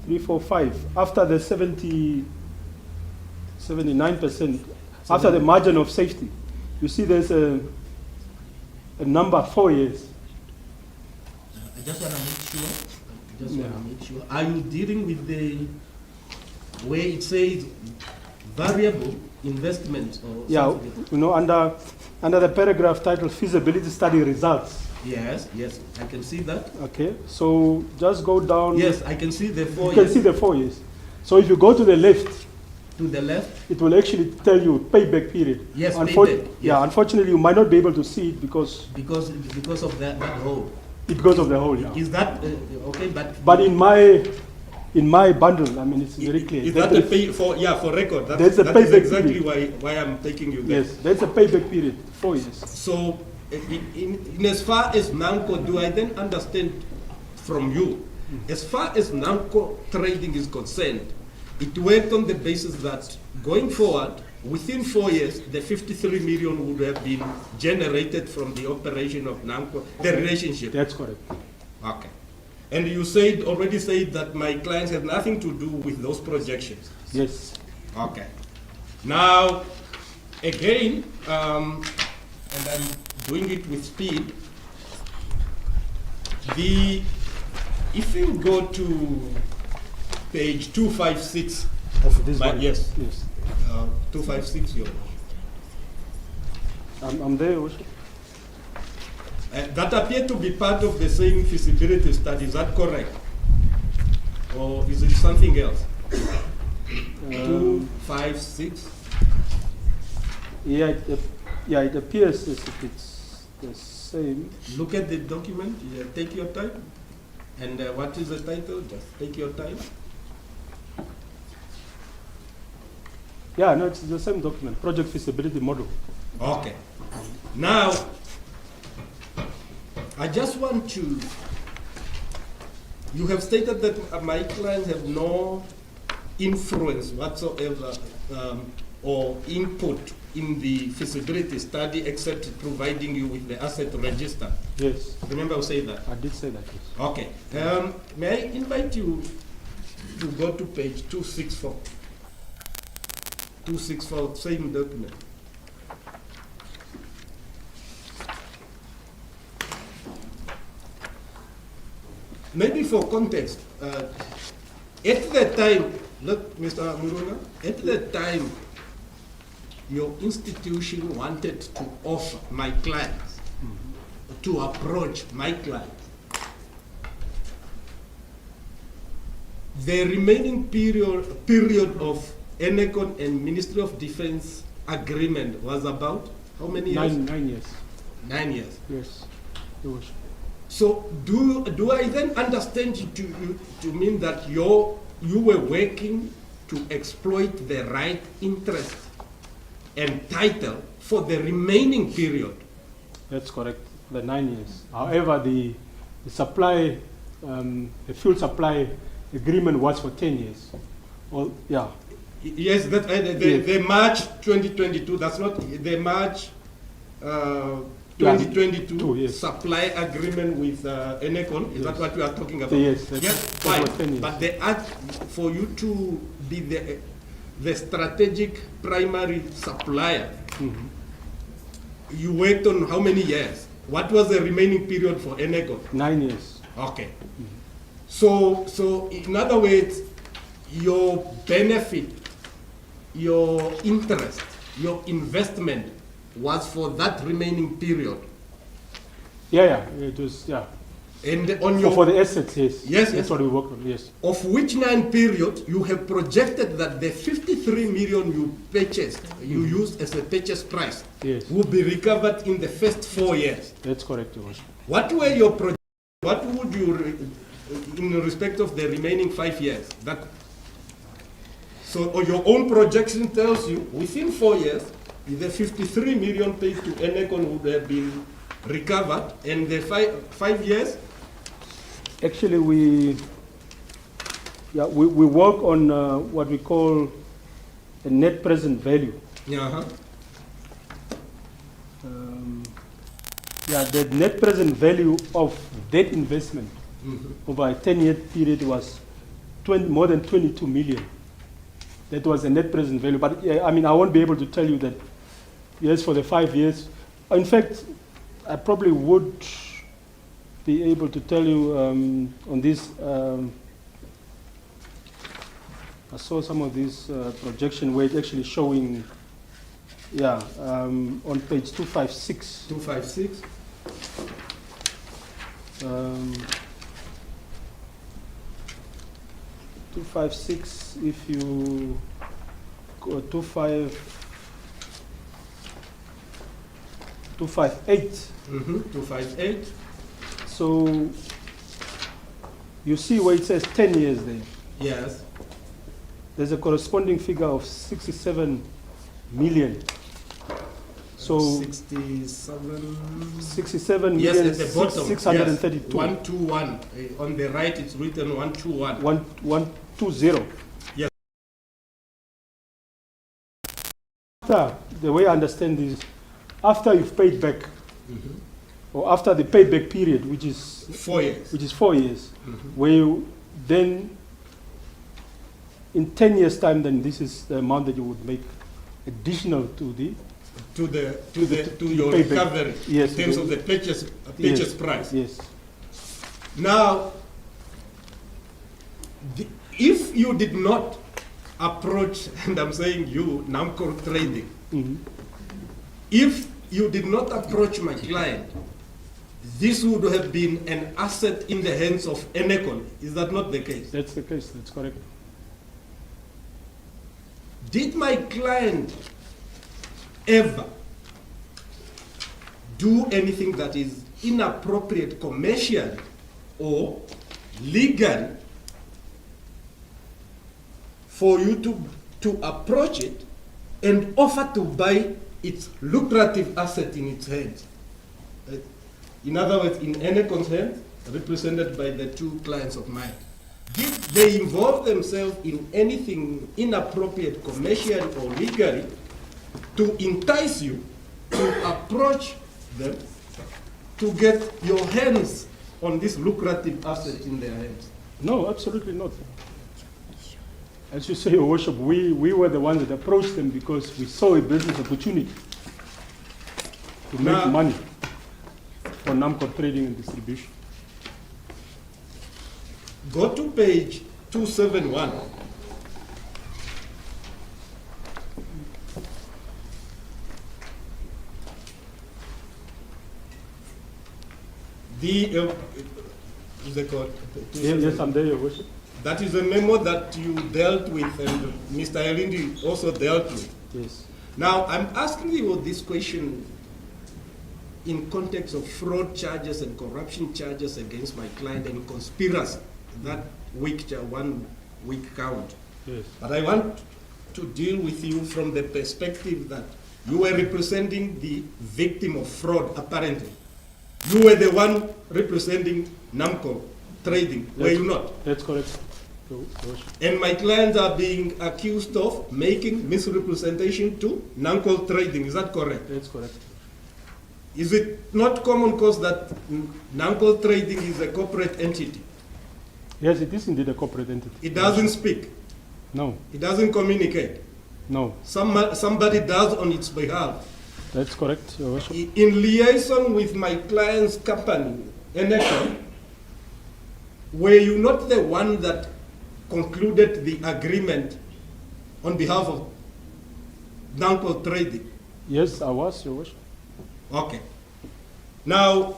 3, 4, 5. After the 79%, after the margin of safety, you see there's a number 4 years. I just want to make sure. Are you dealing with the where it says variable investments or something? Under the paragraph titled feasibility study results. Yes, I can see that. Okay, so just go down. Yes, I can see the 4 years. You can see the 4 years. So if you go to the left, it will actually tell you payback period. Yes, payback. Yes. Yeah, unfortunately, you might not be able to see it because of that hole. Because of the hole. Yeah. Is that okay? But in my bundle, I mean, it's very clear. Is that for record? That's a payback is exactly period. why I'm taking you there. Yes, that's a payback period, 4 years. So, in as far as NAMCOR, do I then understand from you. As far as NAMCOR trading is concerned, it worked on the basis that going forward, within 4 years, the 53 million would have been generated from the operation of NAMCOR, the relationship. That's correct. Okay. And you already said that my clients have nothing to do with those projections. Yes. Okay. Now, again, and I'm doing it with speed, if you go to page 256 of This one? yes, Yes. 256, your I'm there, Your Worship. that appear to be part of the same feasibility study. Is that correct, or is it something else? 256. Yeah, it appears as if it's the same. Look at the document. Yeah, take your time. And what is the title? Just take your time. Yeah, no, it's the same document, project feasibility model. Okay. Now, I just want to. You have stated that my clients have no influence whatsoever or input in the feasibility study except providing you with the asset register. Yes. Remember I said that? I did say that, yes. Okay. May I invite you to go to page 264? 264, same document. Maybe for context, at the time, look, Mr. Mulunga, at the time your institution wanted to offer my clients, to approach my clients, the remaining period of Enercon and Ministry of Defense agreement was about how many years? 9 years. 9 years. Yes. Your Worship. So do I then understand you to mean that you were working to exploit the right interest and title for the remaining period? That's correct, the 9 years. However, the supply, the fuel supply agreement was for 10 years. Well, yeah. Yes, that the March 2022. That's not the March 2022 yes. supply agreement with Enercon. Is that what we are talking about? Yes. Yes, fine. But the for you to be the strategic primary supplier, you worked on how many years? What was the remaining period for Enercon? 9 years. Okay. So in other words, your benefit, your interest, your investment was for that remaining period. Yeah, it was, yeah. And on your For the assets, yes. Yes, That's what we worked on, yes. of which 9 period you have projected that the 53 million you purchased, you used as a purchase price, Yes. will be recovered in the first 4 years. That's correct, Your Worship. What were your what would you in respect of the remaining 5 years? So or your own projection tells you within 4 years the 53 million paid to Enercon would have been recovered, and the 5 years. Actually, we work on what we call a net present value. Uh-huh. The net present value of that investment over a 10-year period was more than 22 million. That was the net present value. But I mean, I won't be able to tell you that, yes, for the 5 years. In fact, I probably would be able to tell you on this. I saw some of these projection where it's actually showing, on page 256. 256. 256, if you go 258. 258. So you see where it says 10 years there. Yes. There's a corresponding figure of 67 million. So 67. 67 Yes, million at the bottom. 632. Yes, 121. On the right, it's written 121. 120. Yes. After, the way I understand is, after you've paid back, or after the payback period, which is 4 years. which is 4 years, where you then, in 10 years' time, then this is the amount that you would make additional to the To the your payback. recovery, Yes, in terms the- of the purchase yes, price. Yes. Now, if you did not approach, and I'm saying you, NAMCOR Trading, if you did not approach my client, this would have been an asset in the hands of Enercon. Is that not the case? That's the case. That's correct. Did my client ever do anything that is inappropriate commercially or legally for you to approach it and offer to buy its lucrative asset in its hands? In other words, in Enercon's hands, represented by the two clients of mine. Did they involve themselves in anything inappropriate commercially or legally to entice you to approach them to get your hands on this lucrative asset in their hands? No, absolutely not. As you say, Your Worship, we were the ones that approached them because we saw a business opportunity to make money for NAMCOR Trading and Distribution. Go to page 271. Is it called? Yes, I'm there, Your Worship. That is a memo that you dealt with and Mr. Elindi also dealt with. Yes. Now, I'm asking you this question in context of fraud charges and corruption charges against my client and conspiracy, that week, 1 week count. Yes. But I want to deal with you from the perspective that you were representing the victim of fraud, apparently. You were the one representing NAMCOR Trading, were you not? That's correct, Your Worship. And my clients are being accused of making misrepresentation to NAMCOR Trading, is that correct? That's correct. Is it not common cause that NAMCOR Trading is a corporate entity? Yes, it is indeed a corporate entity. It doesn't speak. No, It doesn't communicate. no, Somebody does on its behalf. that's correct, Your Worship. In liaison with my client's company, Enercon, were you not the one that concluded the agreement on behalf of NAMCOR Trading? Yes, I was, Your Worship. Okay. Now,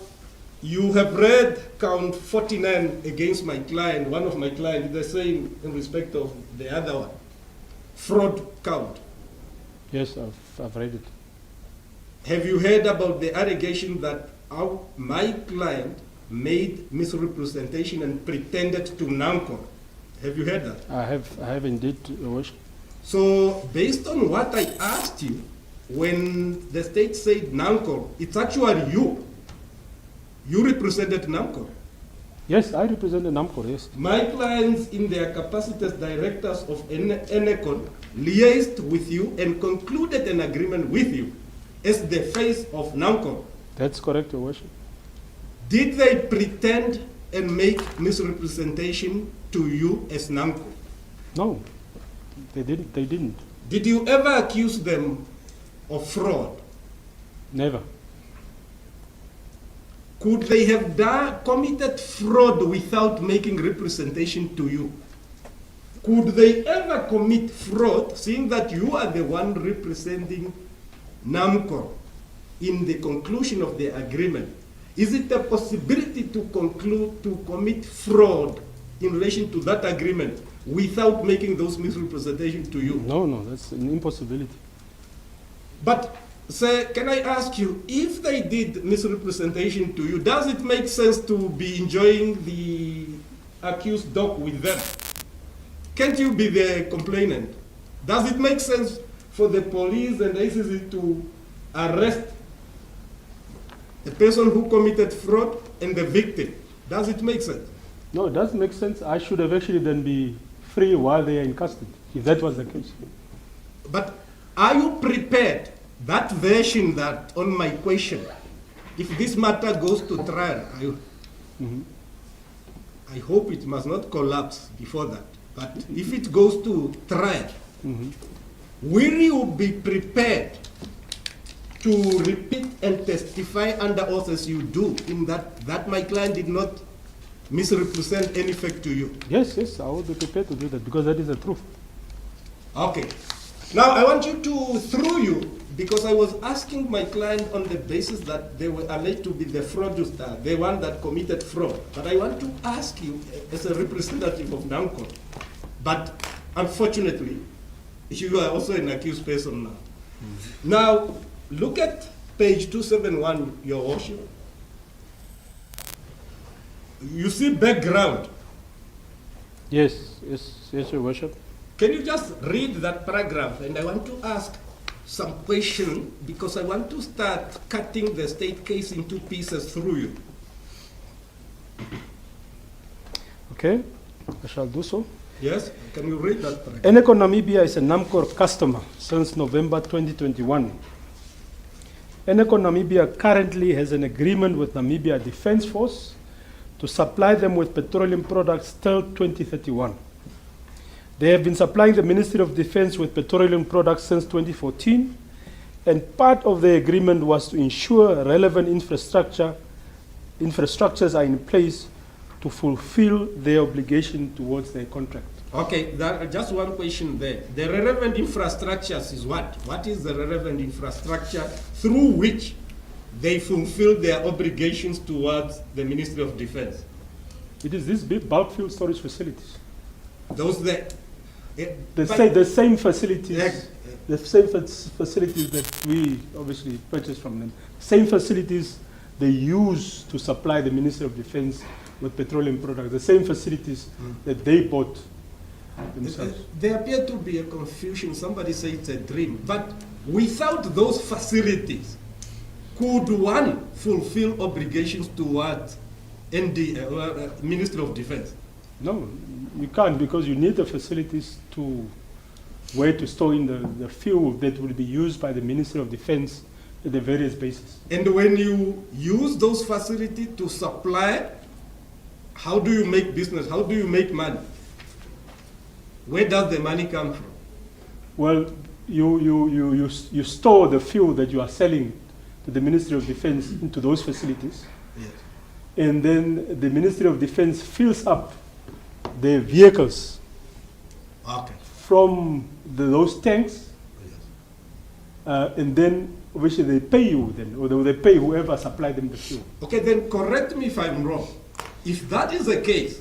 you have read count 49 against my client, one of my clients, the same in respect of the other one. Fraud count. Yes, I've read it. Have you heard about the allegation that my client made misrepresentation and pretended to NAMCOR? Have you heard that? I have indeed, Your Worship. So, based on what I asked you, when the state said NAMCOR, it's actually you. You represented NAMCOR. Yes, I represent the NAMCOR, yes. My clients, in their capacity as directors of Enercon, liaised with you and concluded an agreement with you as the face of NAMCOR. That's correct, Your Worship. Did they pretend and make misrepresentation to you as NAMCOR? No, they didn't. Did you ever accuse them of fraud? Never. Could they have committed fraud without making representation to you? Could they ever commit fraud, seeing that you are the one representing NAMCOR in the conclusion of the agreement? Is it a possibility to commit fraud in relation to that agreement without making those misrepresentations to you? No, that's an impossibility. But, sir, can I ask you, if they did misrepresentation to you, does it make sense to be enjoying the accused dock with them? Can't you be the complainant? Does it make sense for the police and ACC to arrest the person who committed fraud and the victim. Does it make sense? No, it doesn't make sense. I should have actually then be free while they are in custody, if that was the case. But are you prepared, that version that on my question, if this matter goes to trial, I hope it must not collapse before that, but if it goes to trial, will you be prepared to repeat and testify under oath as you do, in that my client did not misrepresent any fact to you? Yes, I will be prepared to do that because that is the truth. Okay. Now I want you to, through you, because I was asking my client on the basis that they were alleged to be the fraudster, the one that committed fraud. But I want to ask you as a representative of NAMCOR, but unfortunately, you are also an accused person now. Now, look at page 271, Your Worship. You see background. Yes, Your Worship. Can you just read that paragraph? And I want to ask some question because I want to start cutting the state case into pieces through you. Okay, I shall do so. Yes, can you read that paragraph? Enercon Namibia is a NAMCOR customer since November 2021. Enercon Namibia currently has an agreement with Namibia Defence Force to supply them with petroleum products till 2031. They have been supplying the Ministry of Defence with petroleum products since 2014, and part of the agreement was to ensure relevant infrastructures are in place to fulfill their obligation towards their contract. Okay, just one question there. The relevant infrastructures is what? What is the relevant infrastructure through which they fulfill their obligations towards the Ministry of Defence? It is these big bulk fuel storage facilities. Those that... The same facilities, the same facilities that we obviously purchased from them, same facilities they use to supply the Ministry of Defence with petroleum products, the same facilities that they bought themselves. There appear to be a confusion. Somebody said it's a dream, but without those facilities, could one fulfill obligations towards Ministry of Defence? No, you can't, because you need the facilities to where to store in the fuel that will be used by the Ministry of Defence at the various bases. And when you use those facilities to supply, how do you make business? How do you make money? Where does the money come from? Well, you store the fuel that you are selling to the Ministry of Defence into those facilities. Yes. And then the Ministry of Defence fills up the vehicles from those tanks, and then obviously they pay you then, or they pay whoever supplied them the fuel. Okay, then correct me if I'm wrong. If that is the case,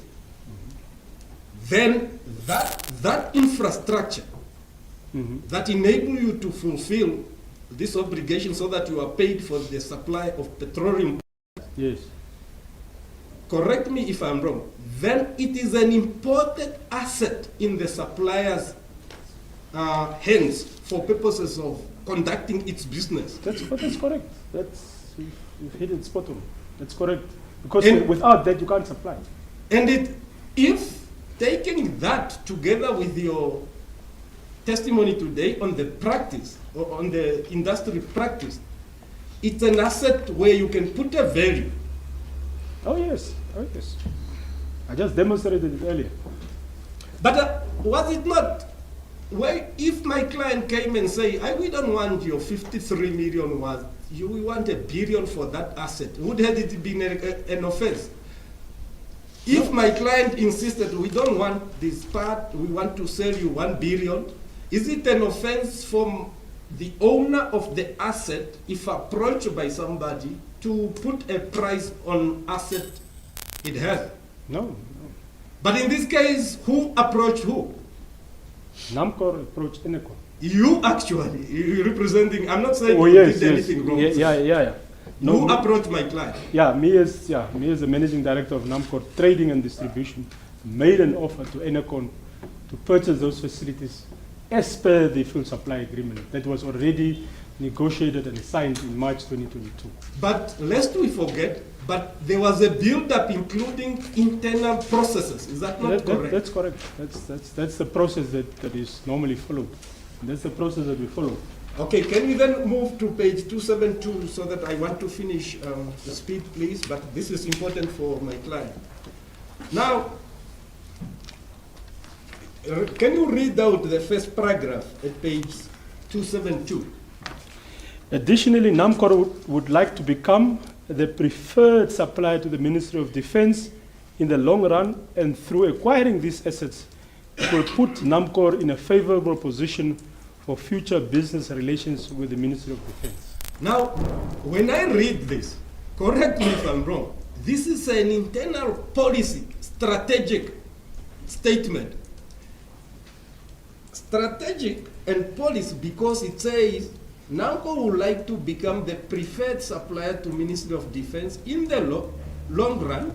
then that infrastructure that enable you to fulfill this obligation so that you are paid for the supply of petroleum. Yes. Correct me if I'm wrong, then it is an important asset in the supplier's hands for purposes of conducting its business. That's correct. You've hit it spot on. That's correct. Because without that, you can't supply. And if taking that together with your testimony today on the practice, or on the industry practice, it's an asset where you can put a value. Oh yes. I just demonstrated it earlier. But was it not? Well, if my client came and say, we don't want your 53 million worth, we want $1 billion for that asset, would have it been an offense? If my client insisted, we don't want this part, we want to sell you $1 billion, is it an offense from the owner of the asset, if approached by somebody, to put a price on asset it has? No. But in this case, who approached who? NAMCOR approached Enercon. You actually, you're representing, I'm not saying you did anything wrong. Yeah. No, you approached my client. Me as the managing director of NAMCOR Trading and Distribution, made an offer to Enercon to purchase those facilities as per the fuel supply agreement that was already negotiated and signed in March 2022. But lest we forget, but there was a build-up including internal processes. Is that not correct? That's correct. That's the process that is normally followed. That's the process that we follow. Okay, can we then move to page 272 so that I want to finish the speed, please, but this is important for my client. Now, can you read out the first paragraph at page 272? Additionally, NAMCOR would like to become the preferred supplier to the Ministry of Defense in the long run, and through acquiring these assets, it will put NAMCOR in a favorable position for future business relations with the Ministry of Defense. Now, when I read this, correct me if I'm wrong, this is an internal policy, strategic statement. Strategic and policy because it says NAMCOR would like to become the preferred supplier to Ministry of Defense in the long run,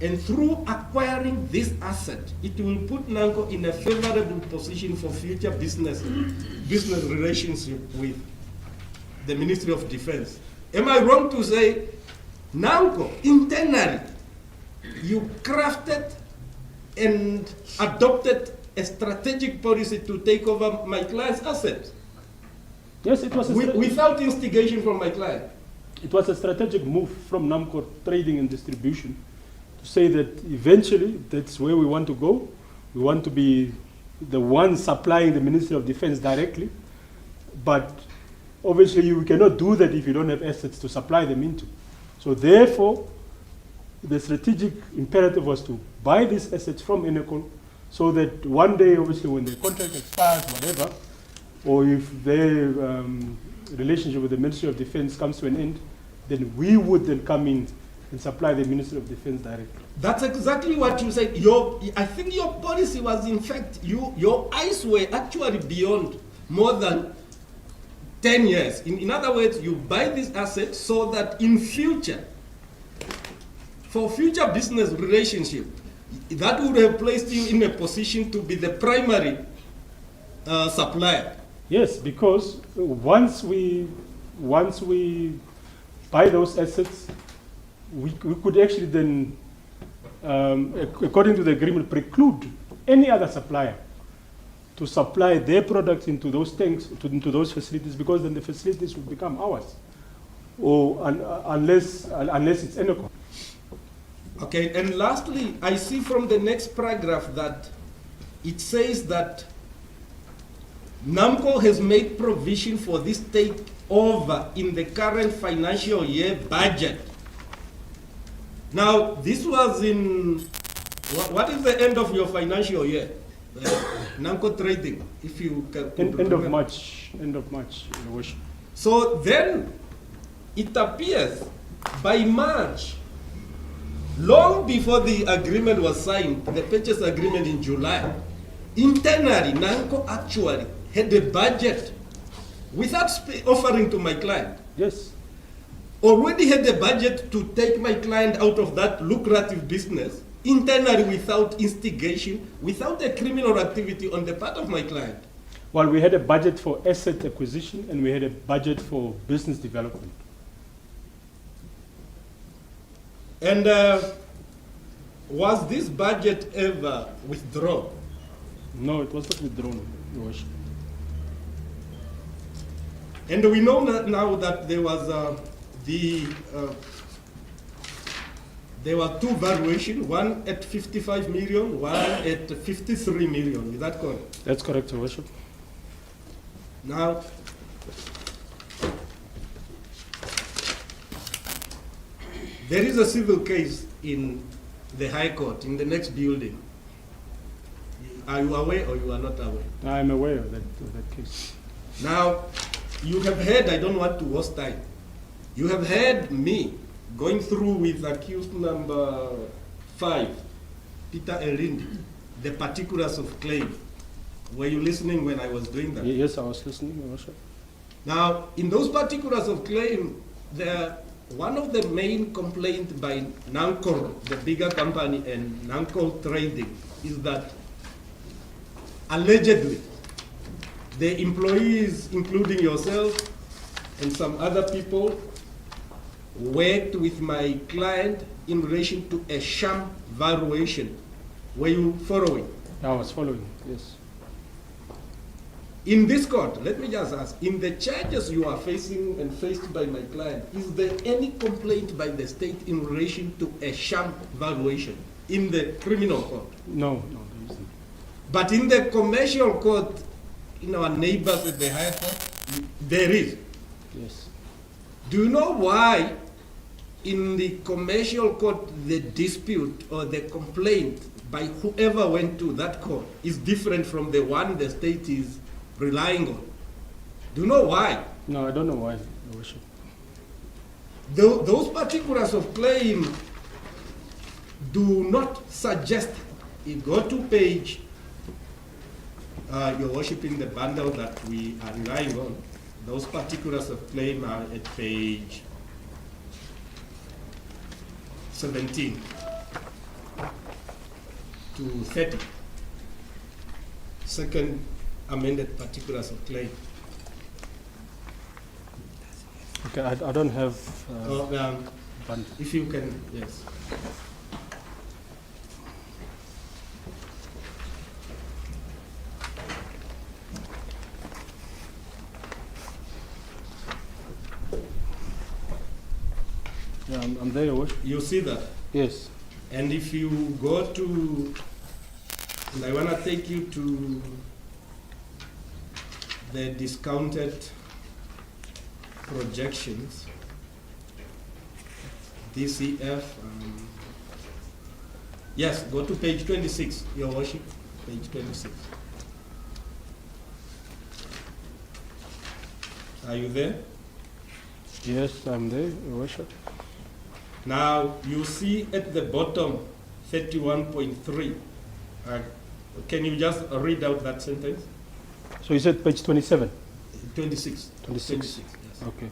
and through acquiring this asset, it will put NAMCOR in a favorable position for future business relationship with the Ministry of Defense. Am I wrong to say NAMCOR internally, you crafted and adopted a strategic policy to take over my client's assets? Yes, it was without instigation from my client. It was a strategic move from NAMCOR Trading and Distribution to say that eventually that's where we want to go. We want to be the one supplying the Ministry of Defense directly, but obviously you cannot do that if you don't have assets to supply them into. So therefore, the strategic imperative was to buy these assets from Enercon so that one day, obviously, when the contract expires, whatever, or if their relationship with the Ministry of Defense comes to an end, then we would then come in and supply the Ministry of Defense directly. That's exactly what you said. I think your policy was, in fact, your eyes were actually beyond more than 10 years. In other words, you buy these assets so that in future, for future business relationship, that would have placed you in a position to be the primary supplier. Yes, because once we buy those assets, we could actually then, according to the agreement, preclude any other supplier to supply their products into those tanks, into those facilities, because then the facilities would become ours, or unless it's Enercon. Okay, and lastly, I see from the next paragraph that it says that NAMCOR has made provision for this takeover in the current financial year budget. Now, this was in, what is the end of your financial year? NAMCOR Trading, if you can. End of March, Your Worship. So then, it appears by March, long before the agreement was signed, the purchase agreement in July, internally, NAMCOR actually had a budget without offering to my client. Yes. Already had a budget to take my client out of that lucrative business, internally without instigation, without a criminal activity on the part of my client. Well, we had a budget for asset acquisition and we had a budget for business development. And was this budget ever withdrawn? No, it was not withdrawn, Your Worship. And we know now that there was there were two valuations, one at 55 million, one at 53 million. Is that correct? That's correct, Your Worship. Now, there is a civil case in the High Court, in the next building. Are you aware or you are not aware? I am aware of that case. Now, you have heard, I don't want to waste time, you have heard me going through with accused number 5, Peter Elindi, the particulars of claim. Were you listening when I was doing that? Yes, I was listening, Your Worship. Now, in those particulars of claim, one of the main complaints by NAMCOR, the bigger company, and NAMCOR Trading is that allegedly the employees, including yourself, and some other people worked with my client in relation to a sham valuation. Were you following? I was following, yes. In this court, let me just ask, in the charges you are facing and faced by my client, is there any complaint by the state in relation to a sham valuation in the criminal court? No, there isn't. But in the commercial court, in our neighbors at the higher court, there is. Yes. Do you know why in the commercial court the dispute or the complaint by whoever went to that court is different from the one the state is relying on? Do you know why? No, I don't know why, Your Worship. Those particulars of claim do not suggest. You go to page, Your Worship, in the bundle that we are relying on, those particulars of claim are at page 17 to 30. Second amended particulars of claim. Okay, I don't have. Bundle. If you can, yes. Yeah, I'm there, Your Worship. You see that? Yes. And if you go to, and I want to take you to the discounted projections, DCF. Yes, go to page 26, Your Worship, page 26. Are you there? Yes, I'm there, Your Worship. Now, you see at the bottom, 31.3. Can you just read out that sentence? So you said page 27? 26. 26. Yes. Okay.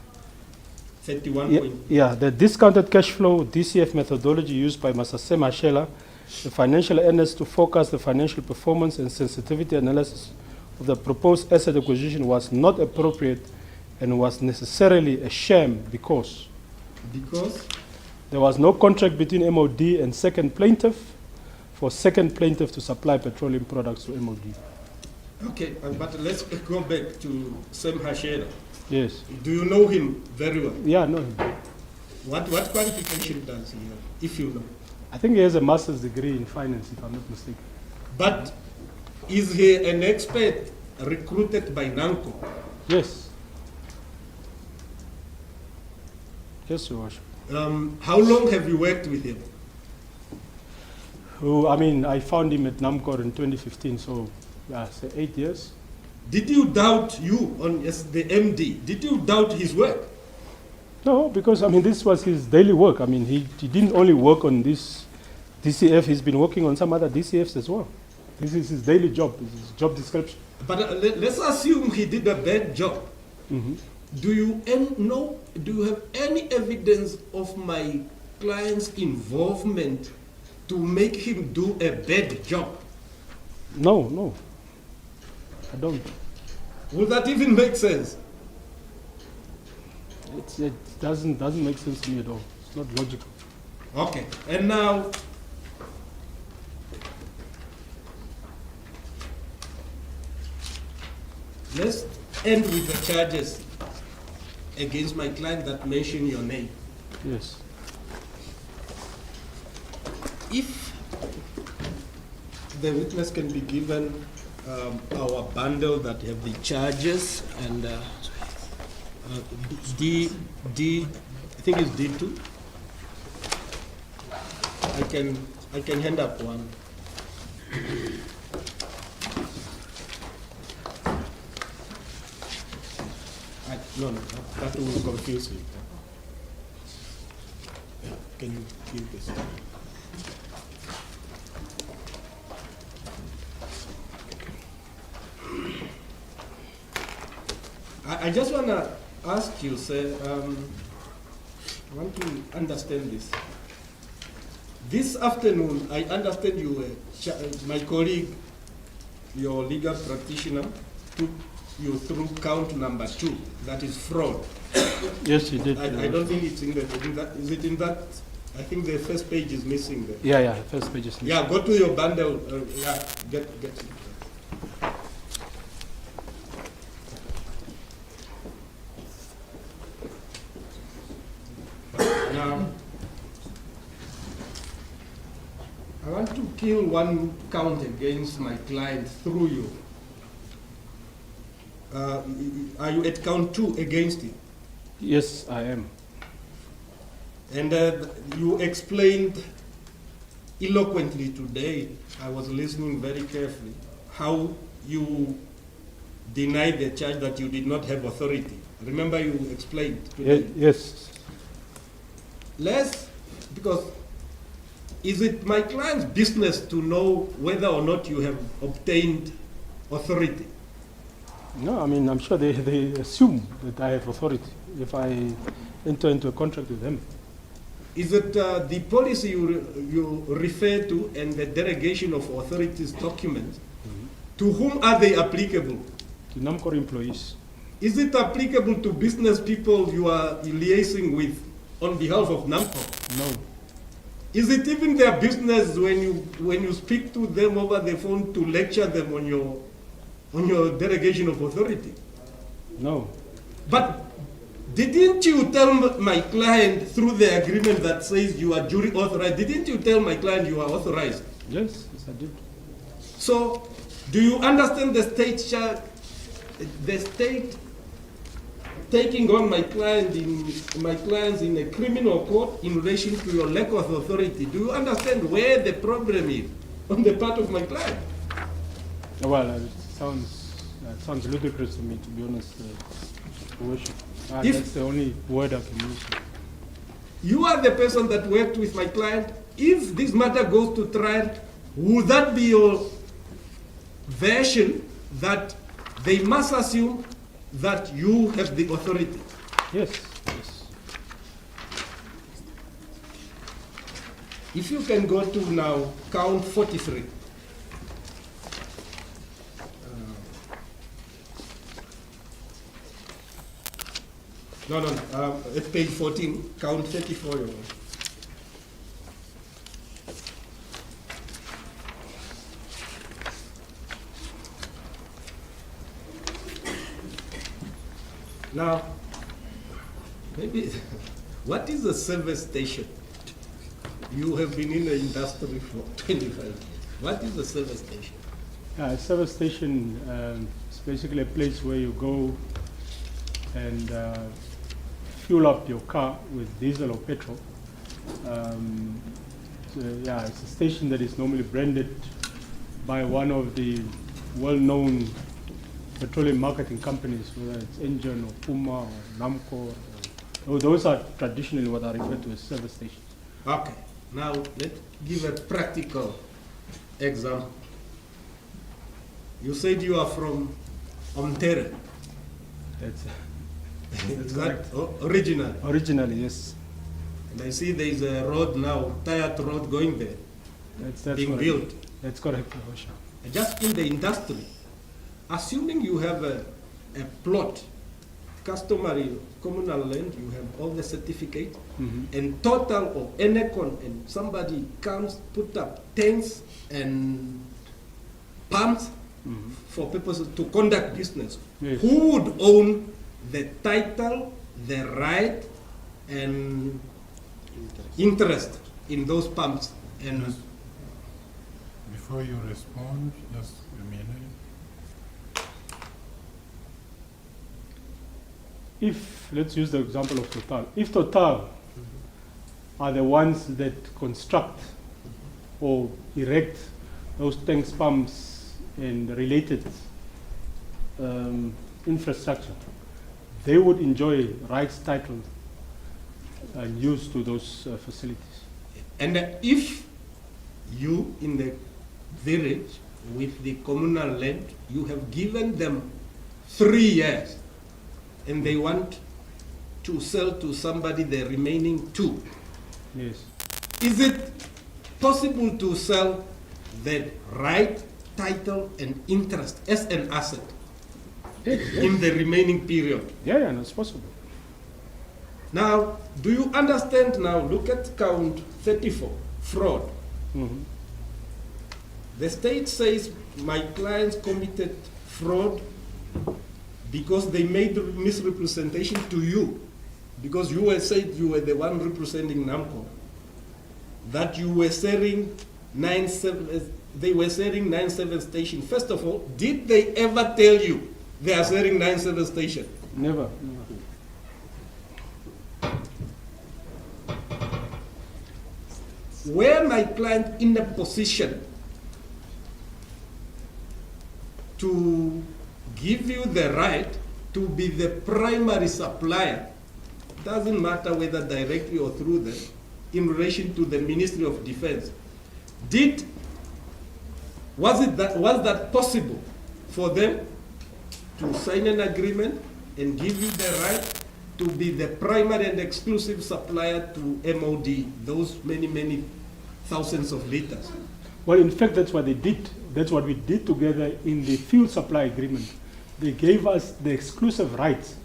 31. Yeah, the discounted cash flow DCF methodology used by Mr. Sam Ashela, the financial analyst, to forecast the financial performance and sensitivity analysis of the proposed asset acquisition was not appropriate and was necessarily a sham because there was no contract between MOD and second plaintiff for second plaintiff to supply petroleum products to MOD. Okay, but let's go back to Sam Hashera. Yes. Do you know him very well? Yeah, I know him. What qualification does he have, if you know? I think he has a master's degree in finance, if I'm not mistaken. But is he an expert recruited by NAMCOR? Yes. Yes, Your Worship. How long have you worked with him? I found him at NAMCOR in 2015, so yeah, say 8 years. Did you doubt as the MD? Did you doubt his work? No, because this was his daily work. He didn't only work on this DCF, he's been working on some other DCFs as well. This is his daily job, his job description. But let's assume he did a bad job. Mm-hmm. Do you have any evidence of my client's involvement to make him do a bad job? No, I don't. Would that even make sense? It doesn't make sense to me at all. It's not logical. Okay, and now let's end with the charges against my client that mention your name. Yes. If the witness can be given our bundle that have the charges and I think it's D2. I can hand up one. No, that will confuse me. Yeah, can you give this? I just want to ask you, sir, I want to understand this. This afternoon, I understand you were, my colleague, your legal practitioner, took you through count number 2, that is fraud. Yes, he did. I don't think it's in that. Is it in that? I think the first page is missing there. Yeah, the first page is missing. Yeah, go to your bundle. Get it. Now, I want to kill one count against my client through you. Are you at count 2 against it? Yes, I am. And you explained eloquently today, I was listening very carefully, how you denied the charge that you did not have authority. Remember you explained today? Yes. Because is it my client's business to know whether or not you have obtained authority? No, I mean, I'm sure they assume that I have authority if I enter into a contract with them. Is it the policy you refer to and the delegation of authorities documents? To whom are they applicable? To NAMCOR employees. Is it applicable to business people you are liaising with on behalf of NAMCOR? No. Is it even their business when you speak to them over the phone to lecture them on your delegation of authority? No. But didn't you tell my client through the agreement that says you are jury authorized, didn't you tell my client you are authorized? Yes, I did. So, do you understand the state taking on my clients in a criminal court in relation to your lack of authority? Do you understand where the problem is on the part of my client? Well, it sounds ludicrous to me, to be honest, Worship. That's the only word I can use. You are the person that worked with my client. If this matter goes to trial, would that be your version that they must assume that you have the authority? Yes. If you can go to now count 43. No, it's page 14, count 34. Now, maybe, what is a service station? You have been in the industry for 25 years. What is a service station? A service station is basically a place where you go and fuel up your car with diesel or petrol. It's a station that is normally branded by one of the well-known petroleum marketing companies, whether it's Engine or Puma or NAMCOR. Those are traditionally what are referred to as service stations. Okay, now let's give a practical example. You said you are from Ontario. That's correct. Originally? Originally, yes. And I see there is a road now, tired road going there, That's being correct. built. That's correct. Just in the industry, assuming you have a plot, customary communal land, you have all the certificates, and total of Enercon, and somebody comes, put up tanks and pumps for purposes to conduct business. Yes. Who would own the title, the right, and interest in those pumps? And Just before you respond, just a minute. Let's use the example of Total. If Total are the ones that construct or erect those tanks, pumps, and related infrastructure, they would enjoy rights, title, and use to those facilities. And if you in the village with the communal land, you have given them 3 years and they want to sell to somebody the remaining 2. Yes. Is it possible to sell the right, title, and interest as an asset? in the remaining period. Yeah, that's possible. Now, do you understand now? Look at count 34, fraud. Mhm. The state says my clients committed fraud because they made misrepresentation to you, because you were said you were the one representing NAMCOR, that you were selling 97, they were selling 97 station. First of all, did they ever tell you they are selling 97 station? Never. Were my client in a position to give you the right to be the primary supplier, doesn't matter whether directly or through them, in relation to the Ministry of Defense? Was that possible for them to sign an agreement and give you the right to be the primary and exclusive supplier to MOD, those many thousands of liters? Well, in fact, that's what they did. That's what we did together in the fuel supply agreement. They gave us the exclusive rights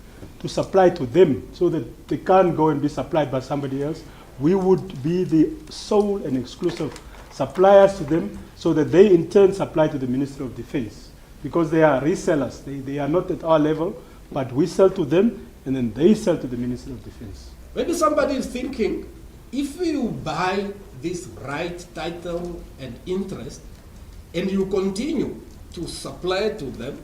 to supply to them so that they can't go and be supplied by somebody else. We would be the sole and exclusive suppliers to them so that they in turn supply to the Ministry of Defense, because they are resellers. They are not at our level, but we sell to them and then they sell to the Ministry of Defense. Maybe somebody is thinking, if you buy this right, title, and interest, and you continue to supply to them,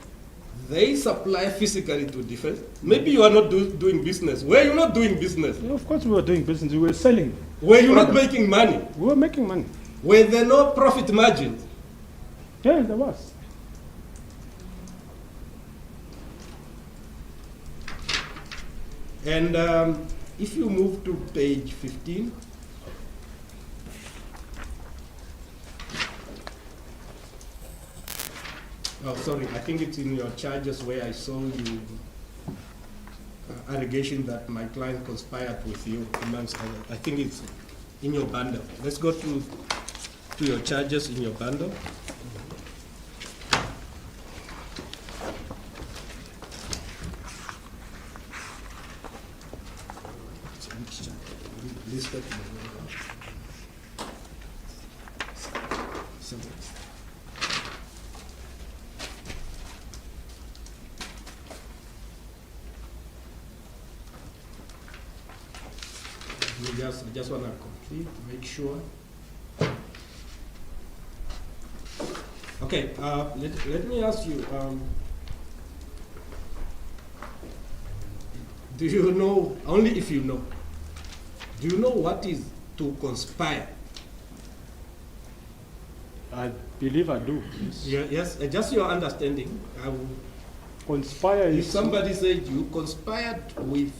they supply physically to defense. Maybe you are not doing business. Were you not doing business? Yeah, of course we were doing business. We were selling. Were you not making money? We were making money. Were there no profit margins? Yeah, there was. And if you move to page 15, oh, sorry, I think it's in your charges where I saw you allegation that my client conspired with you amongst others. I think it's in your bundle. Let's go to your charges in your bundle. Listed. I just want to complete, make sure. Okay, let me ask you, do you know, only if you know, do you know what is to conspire? I believe I do. Yes. Yes, just your understanding. Conspire if is... somebody said you conspired with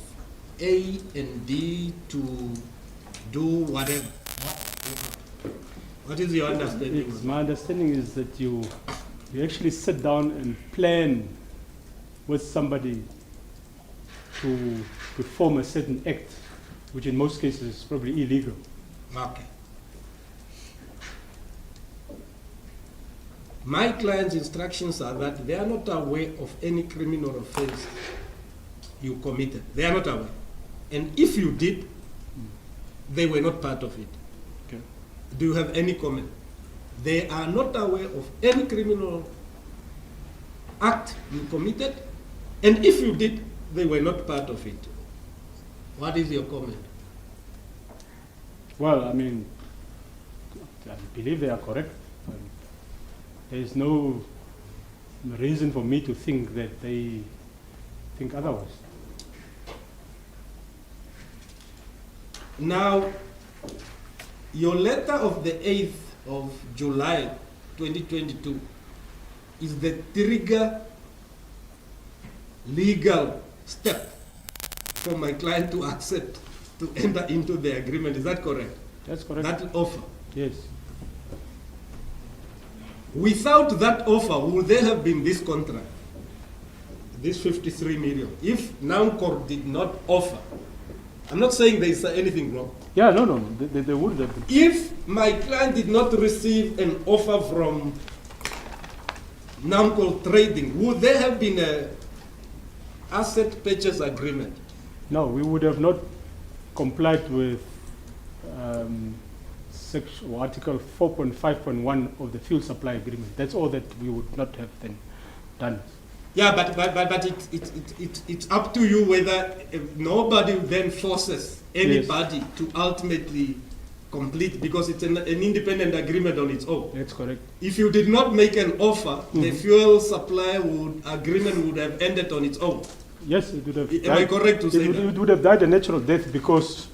A and D to do whatever, what is your understanding? My understanding is that you actually sit down and plan with somebody to perform a certain act, which in most cases is probably illegal. Okay. My client's instructions are that they are not aware of any criminal offense you committed. They are not aware. And if you did, they were not part of it. Okay. Do you have any comment? They are not aware of any criminal act you committed, and if you did, they were not part of it. What is your comment? Well, I mean, I believe they are correct. There is no reason for me to think that they think otherwise. Now, your letter of the 8th of July 2022 is the trigger legal step for my client to accept to enter into the agreement. Is that correct? That's correct. That offer. Yes. Without that offer, would there have been this contract, this 53 million? If NAMCOR did not offer, I'm not saying there is anything wrong. Yeah, no, they would have been. If my client did not receive an offer from NAMCOR Trading, would there have been asset purchase agreement. No, we would have not complied with Article 4.5.1 of the fuel supply agreement. That's all that we would not have then done. Yeah, but it's up to you whether nobody then forces anybody to ultimately complete, because it's an independent agreement on its own. That's correct. If you did not make an offer, the fuel supply agreement would have ended on its own. Yes, it would have. Am I correct to say that? It would have died a natural death, because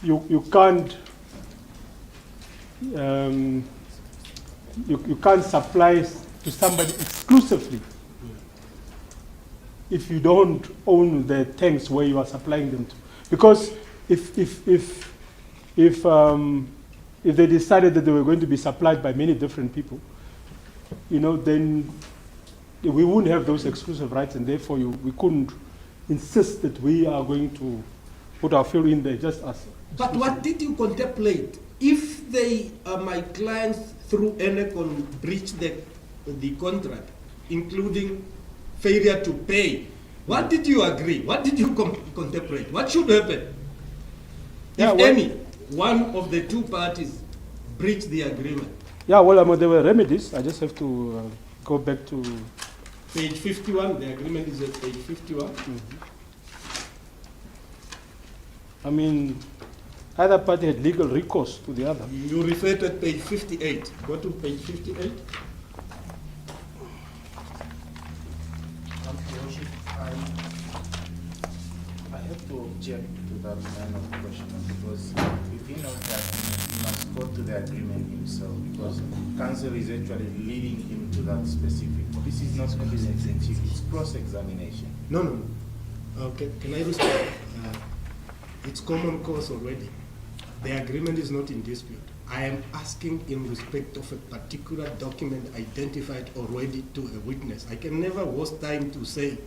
you can't you can't supply to somebody exclusively if you don't own the tanks where you are supplying them to. Because if they decided that they were going to be supplied by many different people, then we wouldn't have those exclusive rights, and therefore we couldn't insist that we are going to put our fuel in there just as. But what did you contemplate? If they, my clients through Enercon, breach the contract, including failure to pay, what did you agree? What did you contemplate? What should happen? Yeah, if any one of the two parties breach the agreement? Yeah, well, there were remedies. I just have to go back to page 51. The agreement is at page 51. I mean, either party had legal recourse to the other. You refer to page 58. Go to page 58. I have to object to that line of questioning, because if he knows that, he must go to the agreement himself, because counsel is actually leading him to that specific. This is not competency, it's cross-examination. No. Okay, can I respond? It's common cause already. The agreement is not in dispute. I am asking in respect of a particular document identified already to a witness. I can never waste time to say,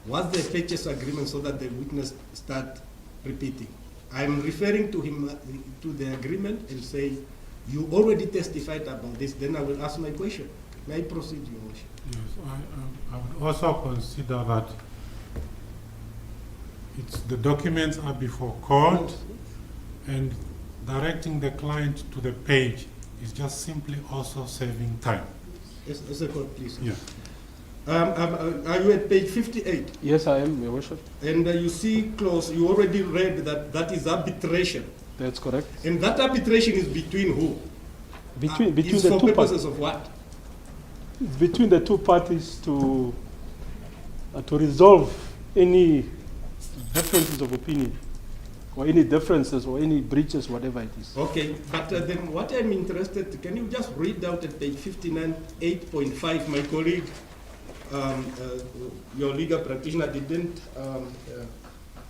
what's the purchase agreement, so that the witness start repeating. I'm referring to him, to the agreement, and say, you already testified about this, then I will ask my question. May I proceed, Your Worship? Yes, I would also consider that the documents are before court, and directing the client to the page is just simply also saving time. Yes, a second, please. Yeah. Are you at page 58? Yes, I am, Your Worship. And you see close, you already read that is arbitration. That's correct. And that arbitration is between who? Between It's the for two purposes parties. of what? It's between the two parties to resolve any differences of opinion, or any differences, or any breaches, whatever it is. Okay, but then what I'm interested, can you just read out at page 59, 8.5, my colleague, your legal practitioner didn't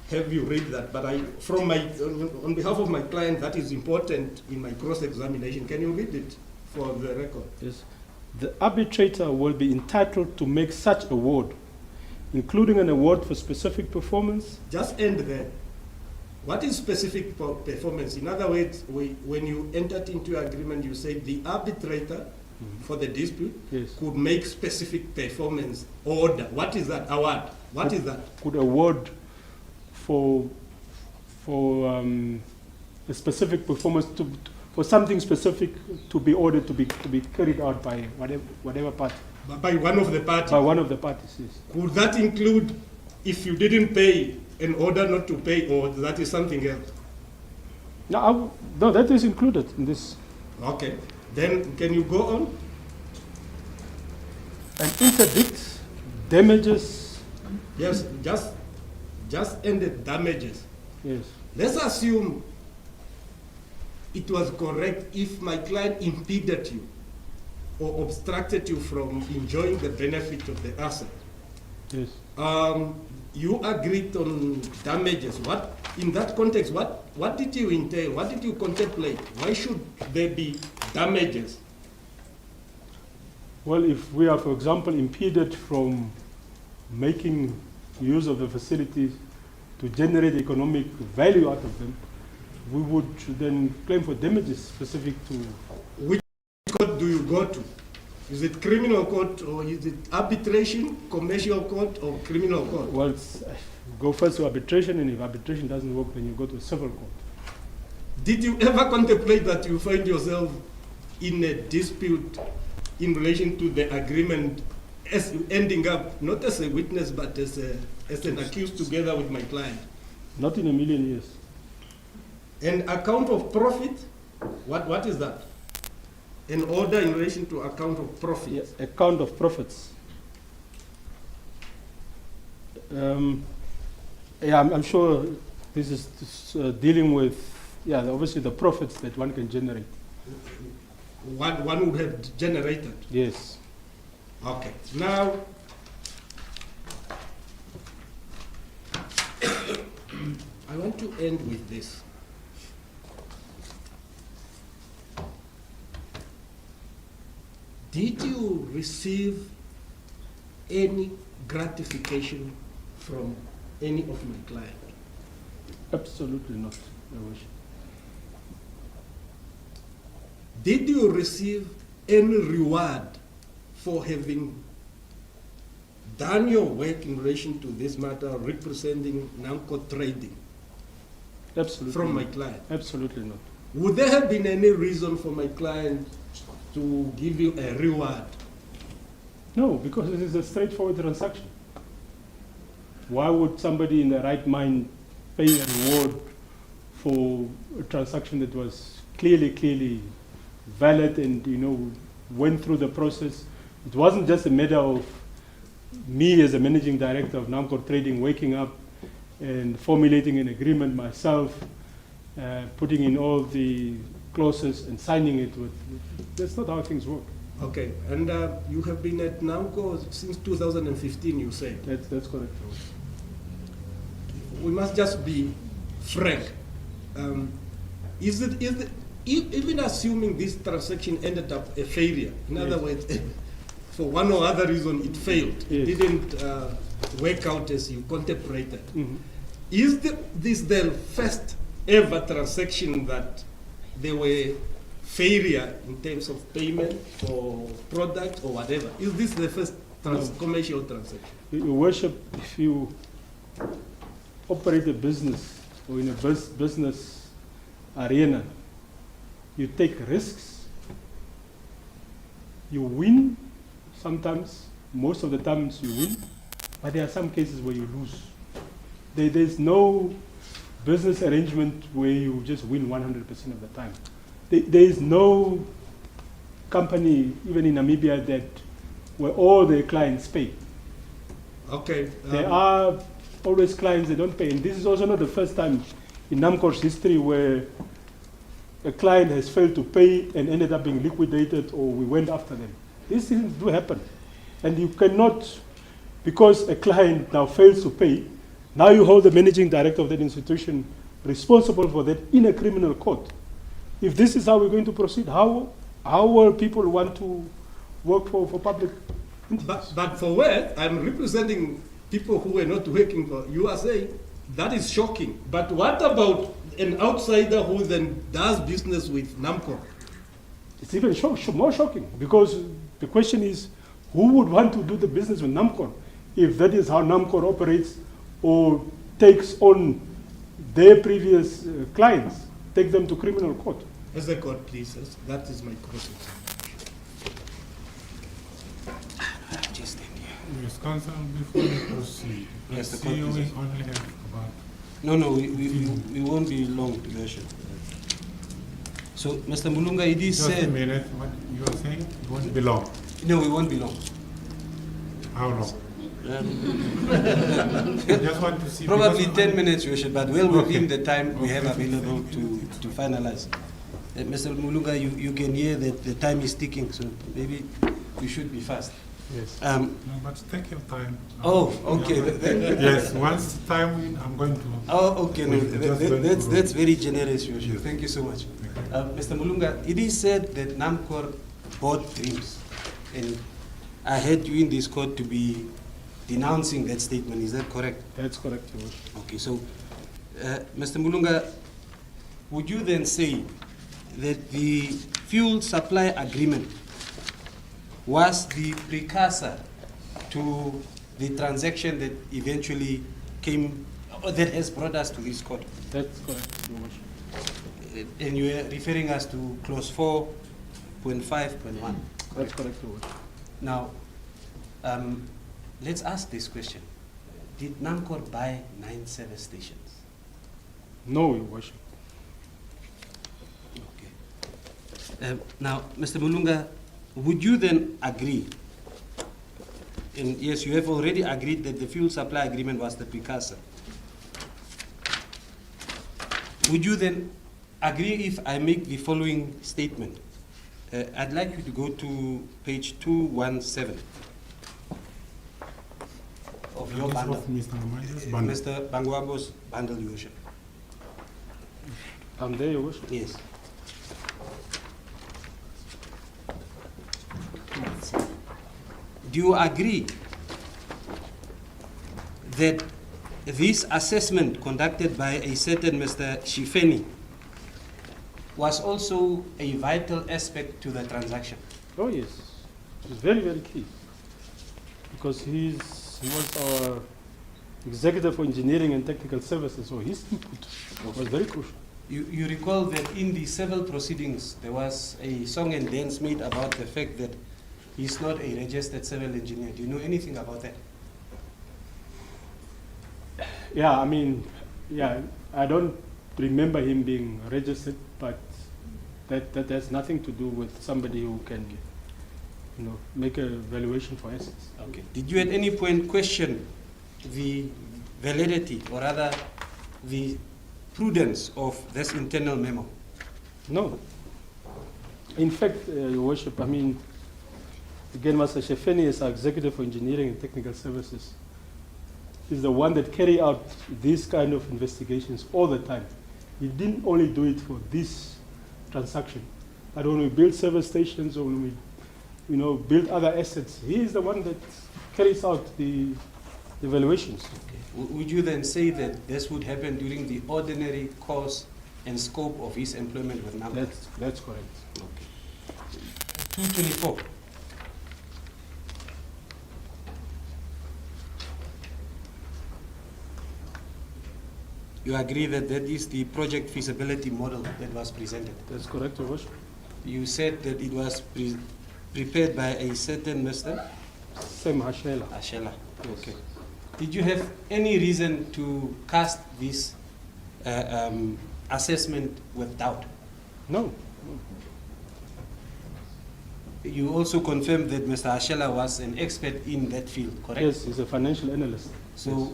have you read that, but on behalf of my client, that is important in my cross-examination. Can you read it for the record? Yes. The arbitrator will be entitled to make such award, including an award for specific performance. Just end there. What is specific performance? In other words, when you entered into agreement, you said the arbitrator for the dispute could make specific performance order. What is that? Award. What is that? Could award for a specific performance, for something specific to be ordered to be carried out by whatever party. By one of the parties? By one of the parties, yes. Could that include if you didn't pay, an order not to pay, or that is something else? No, that is included in this. Okay. Then can you go on? An interdict, damages. Yes, just ended damages. Yes. Let's assume it was correct if my client impeded you or obstructed you from enjoying the benefit of the asset. Yes. You agreed on damages. What, in that context, what did you entail? What did you contemplate? Why should there be damages? Well, if we are, for example, impeded from making use of the facilities to generate economic value out of them, we would then claim for damages specific to. Which court do you go to? Is it criminal court or is it arbitration, commercial court or criminal court? Well, go first to arbitration, and if arbitration doesn't work, then you go to a civil court. Did you ever contemplate that you find yourself in a dispute in relation to the agreement, as ending up not as a witness but as an accused together with my client? Not in a million years. An account of profit, what is that? An order in relation to account of profit? Yes, account of profits. Yeah, I'm sure this is dealing with, yeah, obviously the profits that one can generate. One would have generated? Yes. Okay. Now, I want to end with this. Did you receive any gratification from any of my clients? Absolutely not, Your Worship. Did you receive any reward for having done your work in relation to this matter, representing NAMCOR trading? Absolutely. From my not. client? Absolutely not. Would there have been any reason for my client to give you a reward? No, because it is a straightforward transaction. Why would somebody in the right mind pay a reward for a transaction that was clearly valid and, you know, went through the process? It wasn't just a matter of me as a managing director of NAMCOR Trading waking up and formulating an agreement myself, putting in all the clauses and signing it with. That's not how things work. Okay, and you have been at NAMCOR since 2015, you said? That's correct. We must just be frank. Even assuming this transaction ended up a failure, in other words, for one or other reason it failed, Yes. it didn't work out as you contemplated. Mm-hmm. Is this the first ever transaction that there were failure in terms of payment or product or whatever? Is this the first commercial transaction? Your Worship, if you operate a business or in a business arena, you take risks, you win sometimes, most of the times you win, but there are some cases where you lose. There's no business arrangement where you just win 100% of the time. There is no company, even in Namibia, that where all their clients pay. Okay. There are always clients that don't pay, and this is also not the first time in NAMCOR's history where a client has failed to pay and ended up being liquidated, or we went after them. These things do happen, and you cannot, because a client now fails to pay, now you hold the managing director of that institution responsible for that in a criminal court. If this is how we're going to proceed, how will people want to work for public entities? But for what? I'm representing people who were not working for. You are saying that is shocking. But what about an outsider who then does business with NAMCOR? It's even more shocking, because the question is, who would want to do the business with NAMCOR if that is how NAMCOR operates or takes on their previous clients, take them to criminal court? As the court pleases, that is my question. Yes, Counsel, before we proceed, Yes, the I see court we is- only have about No, we won't be long, Your Worship. So, Mr. Mulunga, it is just a said... minute. What you are saying? It won't be long. No, we won't be long. How long? Um, I just want to see. Probably because 10 minutes, Your Worship, but well within Okay. the time we have Okay. available to finalize. Mr. Mulunga, you can hear that the time is ticking, so maybe we should be fast. Yes. No, but take your time. Oh, okay. Yes, once time in, I'm going to. Oh, okay. No, We're just going to- that's very generous, Your Worship. Thank you so much. Mr. Mulunga, it is said that NAMCOR bought dreams, and I heard you in this court to be denouncing that statement. Is that correct? That's correct, Your Worship. Okay, so, Mr. Mulunga, would you then say that the fuel supply agreement was the precursor to the transaction that eventually came, or that has brought us to this court. That's correct, Your Worship. And you are referring us to clause 4.5.1. That's correct, Your Worship. Now, let's ask this question. Did NAMCOR buy 9 service stations? No, Your Worship. Okay. Now, Mr. Mulunga, would you then agree, and yes, you have already agreed that the fuel supply agreement was the precursor. Would you then agree if I make the following statement? I'd like you to go to page 217 of your bundle. Of Mr. Ngamaya's bundle. Mr. Bangwabo's bundle, Your Worship. I'm there, Your Worship. Yes. Do you agree that this assessment conducted by a certain Mr. Shifeni was also a vital aspect to the transaction? Oh yes, it was very, very key. Because he was our executive for engineering and technical services, so his input was very crucial. You recall that in the civil proceedings, there was a song and dance made about the fact that he's not a registered civil engineer. Do you know anything about that? Yeah, I mean, yeah, I don't remember him being registered, but that has nothing to do with somebody who can, you know, make a valuation for assets. Okay. Did you at any point question the validity, or rather the prudence of this internal memo? No. In fact, Your Worship, I mean, again, Master Shefeni is our executive for engineering and technical services. He's the one that carry out these kind of investigations all the time. He didn't only do it for this transaction, but when we build service stations or when we, you know, build other assets, he is the one that carries out the evaluations. Okay. Would you then say that this would happen during the ordinary course and scope of his employment with NAMCOR? That's correct. Okay. 224. You agree that that is the project feasibility model that was presented? That's correct, Your Worship. You said that it was prepared by a certain Mr. Sam Hashela. Ashela. Yes. Okay. Did you have any reason to cast this assessment with doubt? No. You also confirmed that Mr. Ashela was an expert in that field, correct? Yes, he's a financial analyst. So Yes.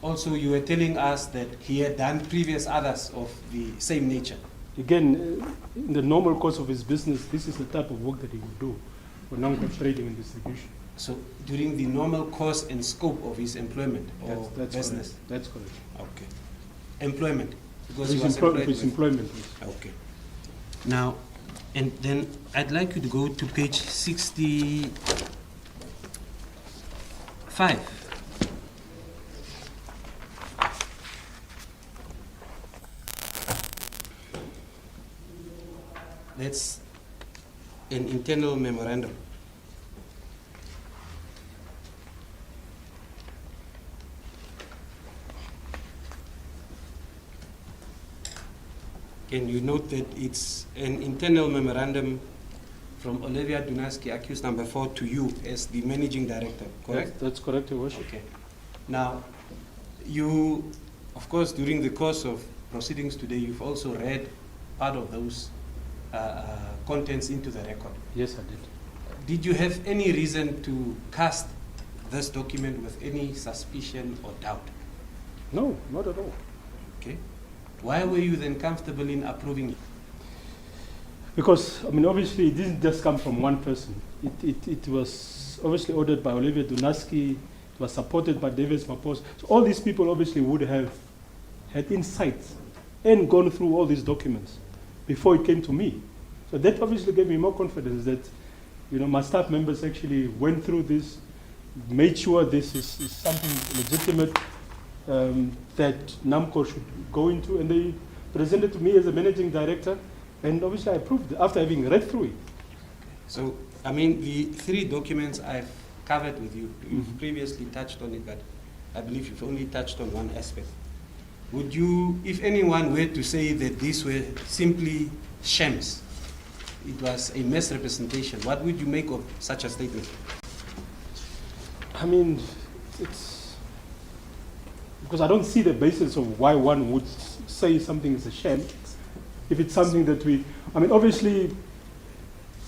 also you were telling us that he had done previous others of the same nature. Again, in the normal course of his business, this is the type of work that he would do for NAMCOR trading and distribution. So during the normal course and scope of his employment or That's business? correct. That's correct. Okay. Employment? Because he His, was employed his with- employment. Yes. Okay. Now, and then I'd like you to go to page 65. That's an internal memorandum. And you note that it's an internal memorandum from Olivia Dunaiski, accused number 4, to you as the managing director, correct? That's correct, Your Worship. Okay. Now, you, of course, during the course of proceedings today, you've also read part of those contents into the record. Yes, I did. Did you have any reason to cast this document with any suspicion or doubt? No, not at all. Okay. Why were you then comfortable in approving it? Because, I mean, obviously, it didn't just come from one person. It was obviously ordered by Olivia Dunaiski. It was supported by Davis Mapos. So all these people obviously would have had insight and gone through all these documents before it came to me. So that obviously gave me more confidence that, you know, my staff members actually went through this, made sure this is something legitimate that NAMCOR should go into, and they presented to me as a managing director, and obviously I approved it after having read through it. So I mean, the 3 documents I've covered with you, you've previously touched on it, but I believe you've only touched on one aspect. Would you, if anyone were to say that these were simply shams, it was a misrepresentation, what would you make of such a statement? I mean, it's because I don't see the basis of why one would say something is a sham. If it's something that I mean, obviously,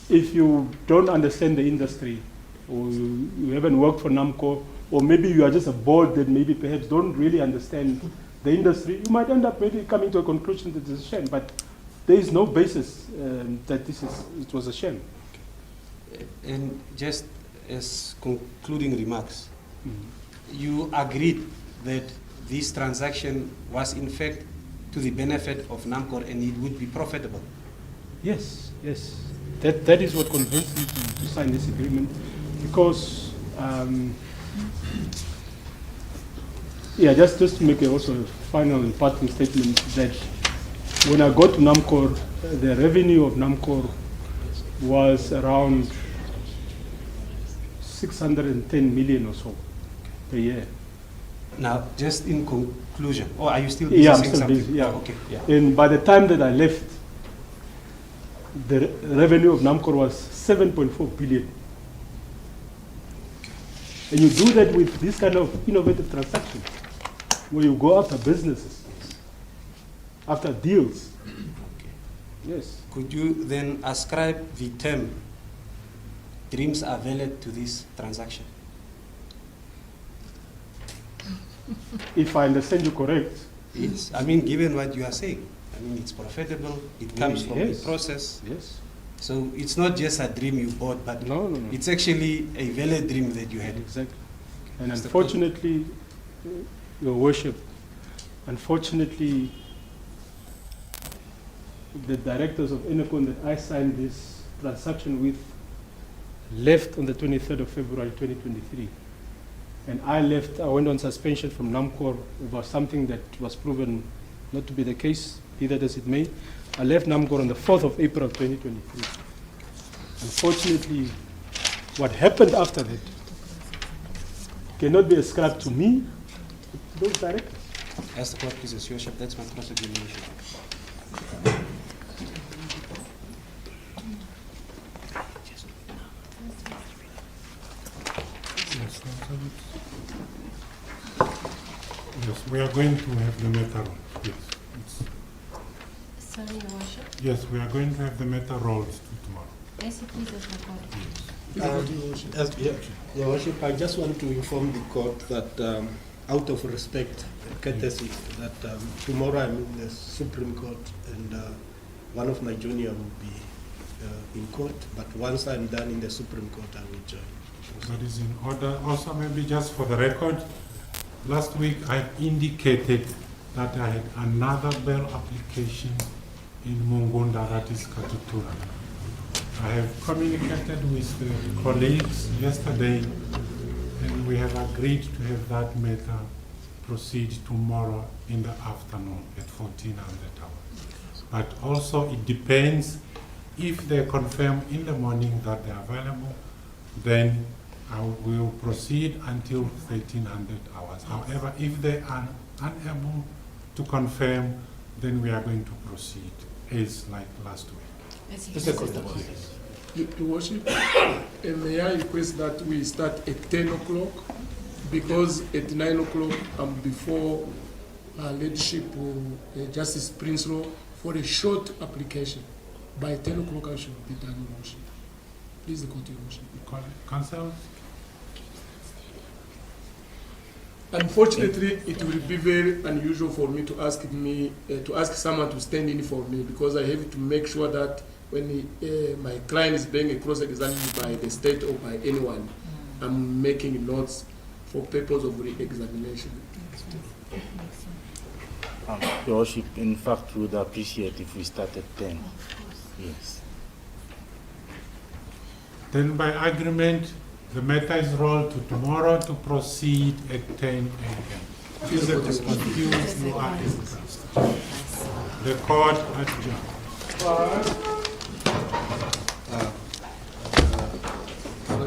if you don't understand the industry, or you haven't worked for NAMCOR, or maybe you are just a board that maybe perhaps don't really understand the industry, you might end up maybe coming to a conclusion that it's a sham, but there is no basis that it was a sham. And just as concluding remarks, you agreed that this transaction was in fact to the benefit of NAMCOR and it would be profitable? Yes, yes. That is what convinced me to sign this agreement, because just to make also a final and parting statement, that when I got to NAMCOR, the revenue of NAMCOR was around 610 million or so per year. Now, just in conclusion, are you still Yeah, I'm saying still something? busy, yeah. Oh, okay, yeah. And by the time that I left, the revenue of NAMCOR was 7.4 billion. And you do that with this kind of innovative transactions, where you go after businesses, after deals. Yes. Could you then ascribe the term dreams are valid to this transaction? If I understand you correct. Yes. I mean, given what you are saying, I mean, it's profitable, it comes from Yes. the process. Yes. So it's not just a dream you bought, but No. it's actually a valid dream that you had. Exactly. And Mr. unfortunately, Your Worship, unfortunately, the directors of Enercon that I signed this transaction with left on the 23rd of February 2023. And I went on suspension from NAMCOR over something that was proven not to be the case, be that as it may. I left NAMCOR on the 4th of April 2023. Unfortunately, what happened after that cannot be ascribed to me, to those directors. As the court pleases, Your Worship, that's my cross-examination. Yes, we are going to have the matter rolled. Yes. Sorry, Your Worship. Yes, we are going to have the matter rolled to tomorrow. Yes, please, as recorded. Your Worship, I just want to inform the court that out of respect and courtesy, that tomorrow I'm in the Supreme Court and one of my junior will be in court, but once I'm done in the Supreme Court, I will join. That is in order. Also, maybe just for the record, last week I indicated that I had another bail application in Mungunda, that is Katutura. I have communicated with the colleagues yesterday, and we have agreed to have that matter proceed tomorrow in the afternoon at 1400 hours. But also it depends, if they confirm in the morning that they are available, then I will proceed until 1300 hours. However, if they are unable to confirm, then we are going to proceed as like last week. Your Worship, may I request that we start at 10 o'clock, because at 9 o'clock I'm before Leadership Justice Prince Law for a short application. By 10 o'clock I should be done, Your Worship. Please, the court, Your Worship. Counsel? Unfortunately, it will be very unusual for me to ask someone to stand in for me, because I have to make sure that when my client is being cross-examined by the state or by anyone, I'm making notes for purpose of re-examination. Your Worship, in fact, we would appreciate if we start at 10. Yes. Then by agreement, the matter is rolled to tomorrow to proceed at 10 a.m. Is it excused? You are excused. The court adjourned.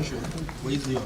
motion. Where is your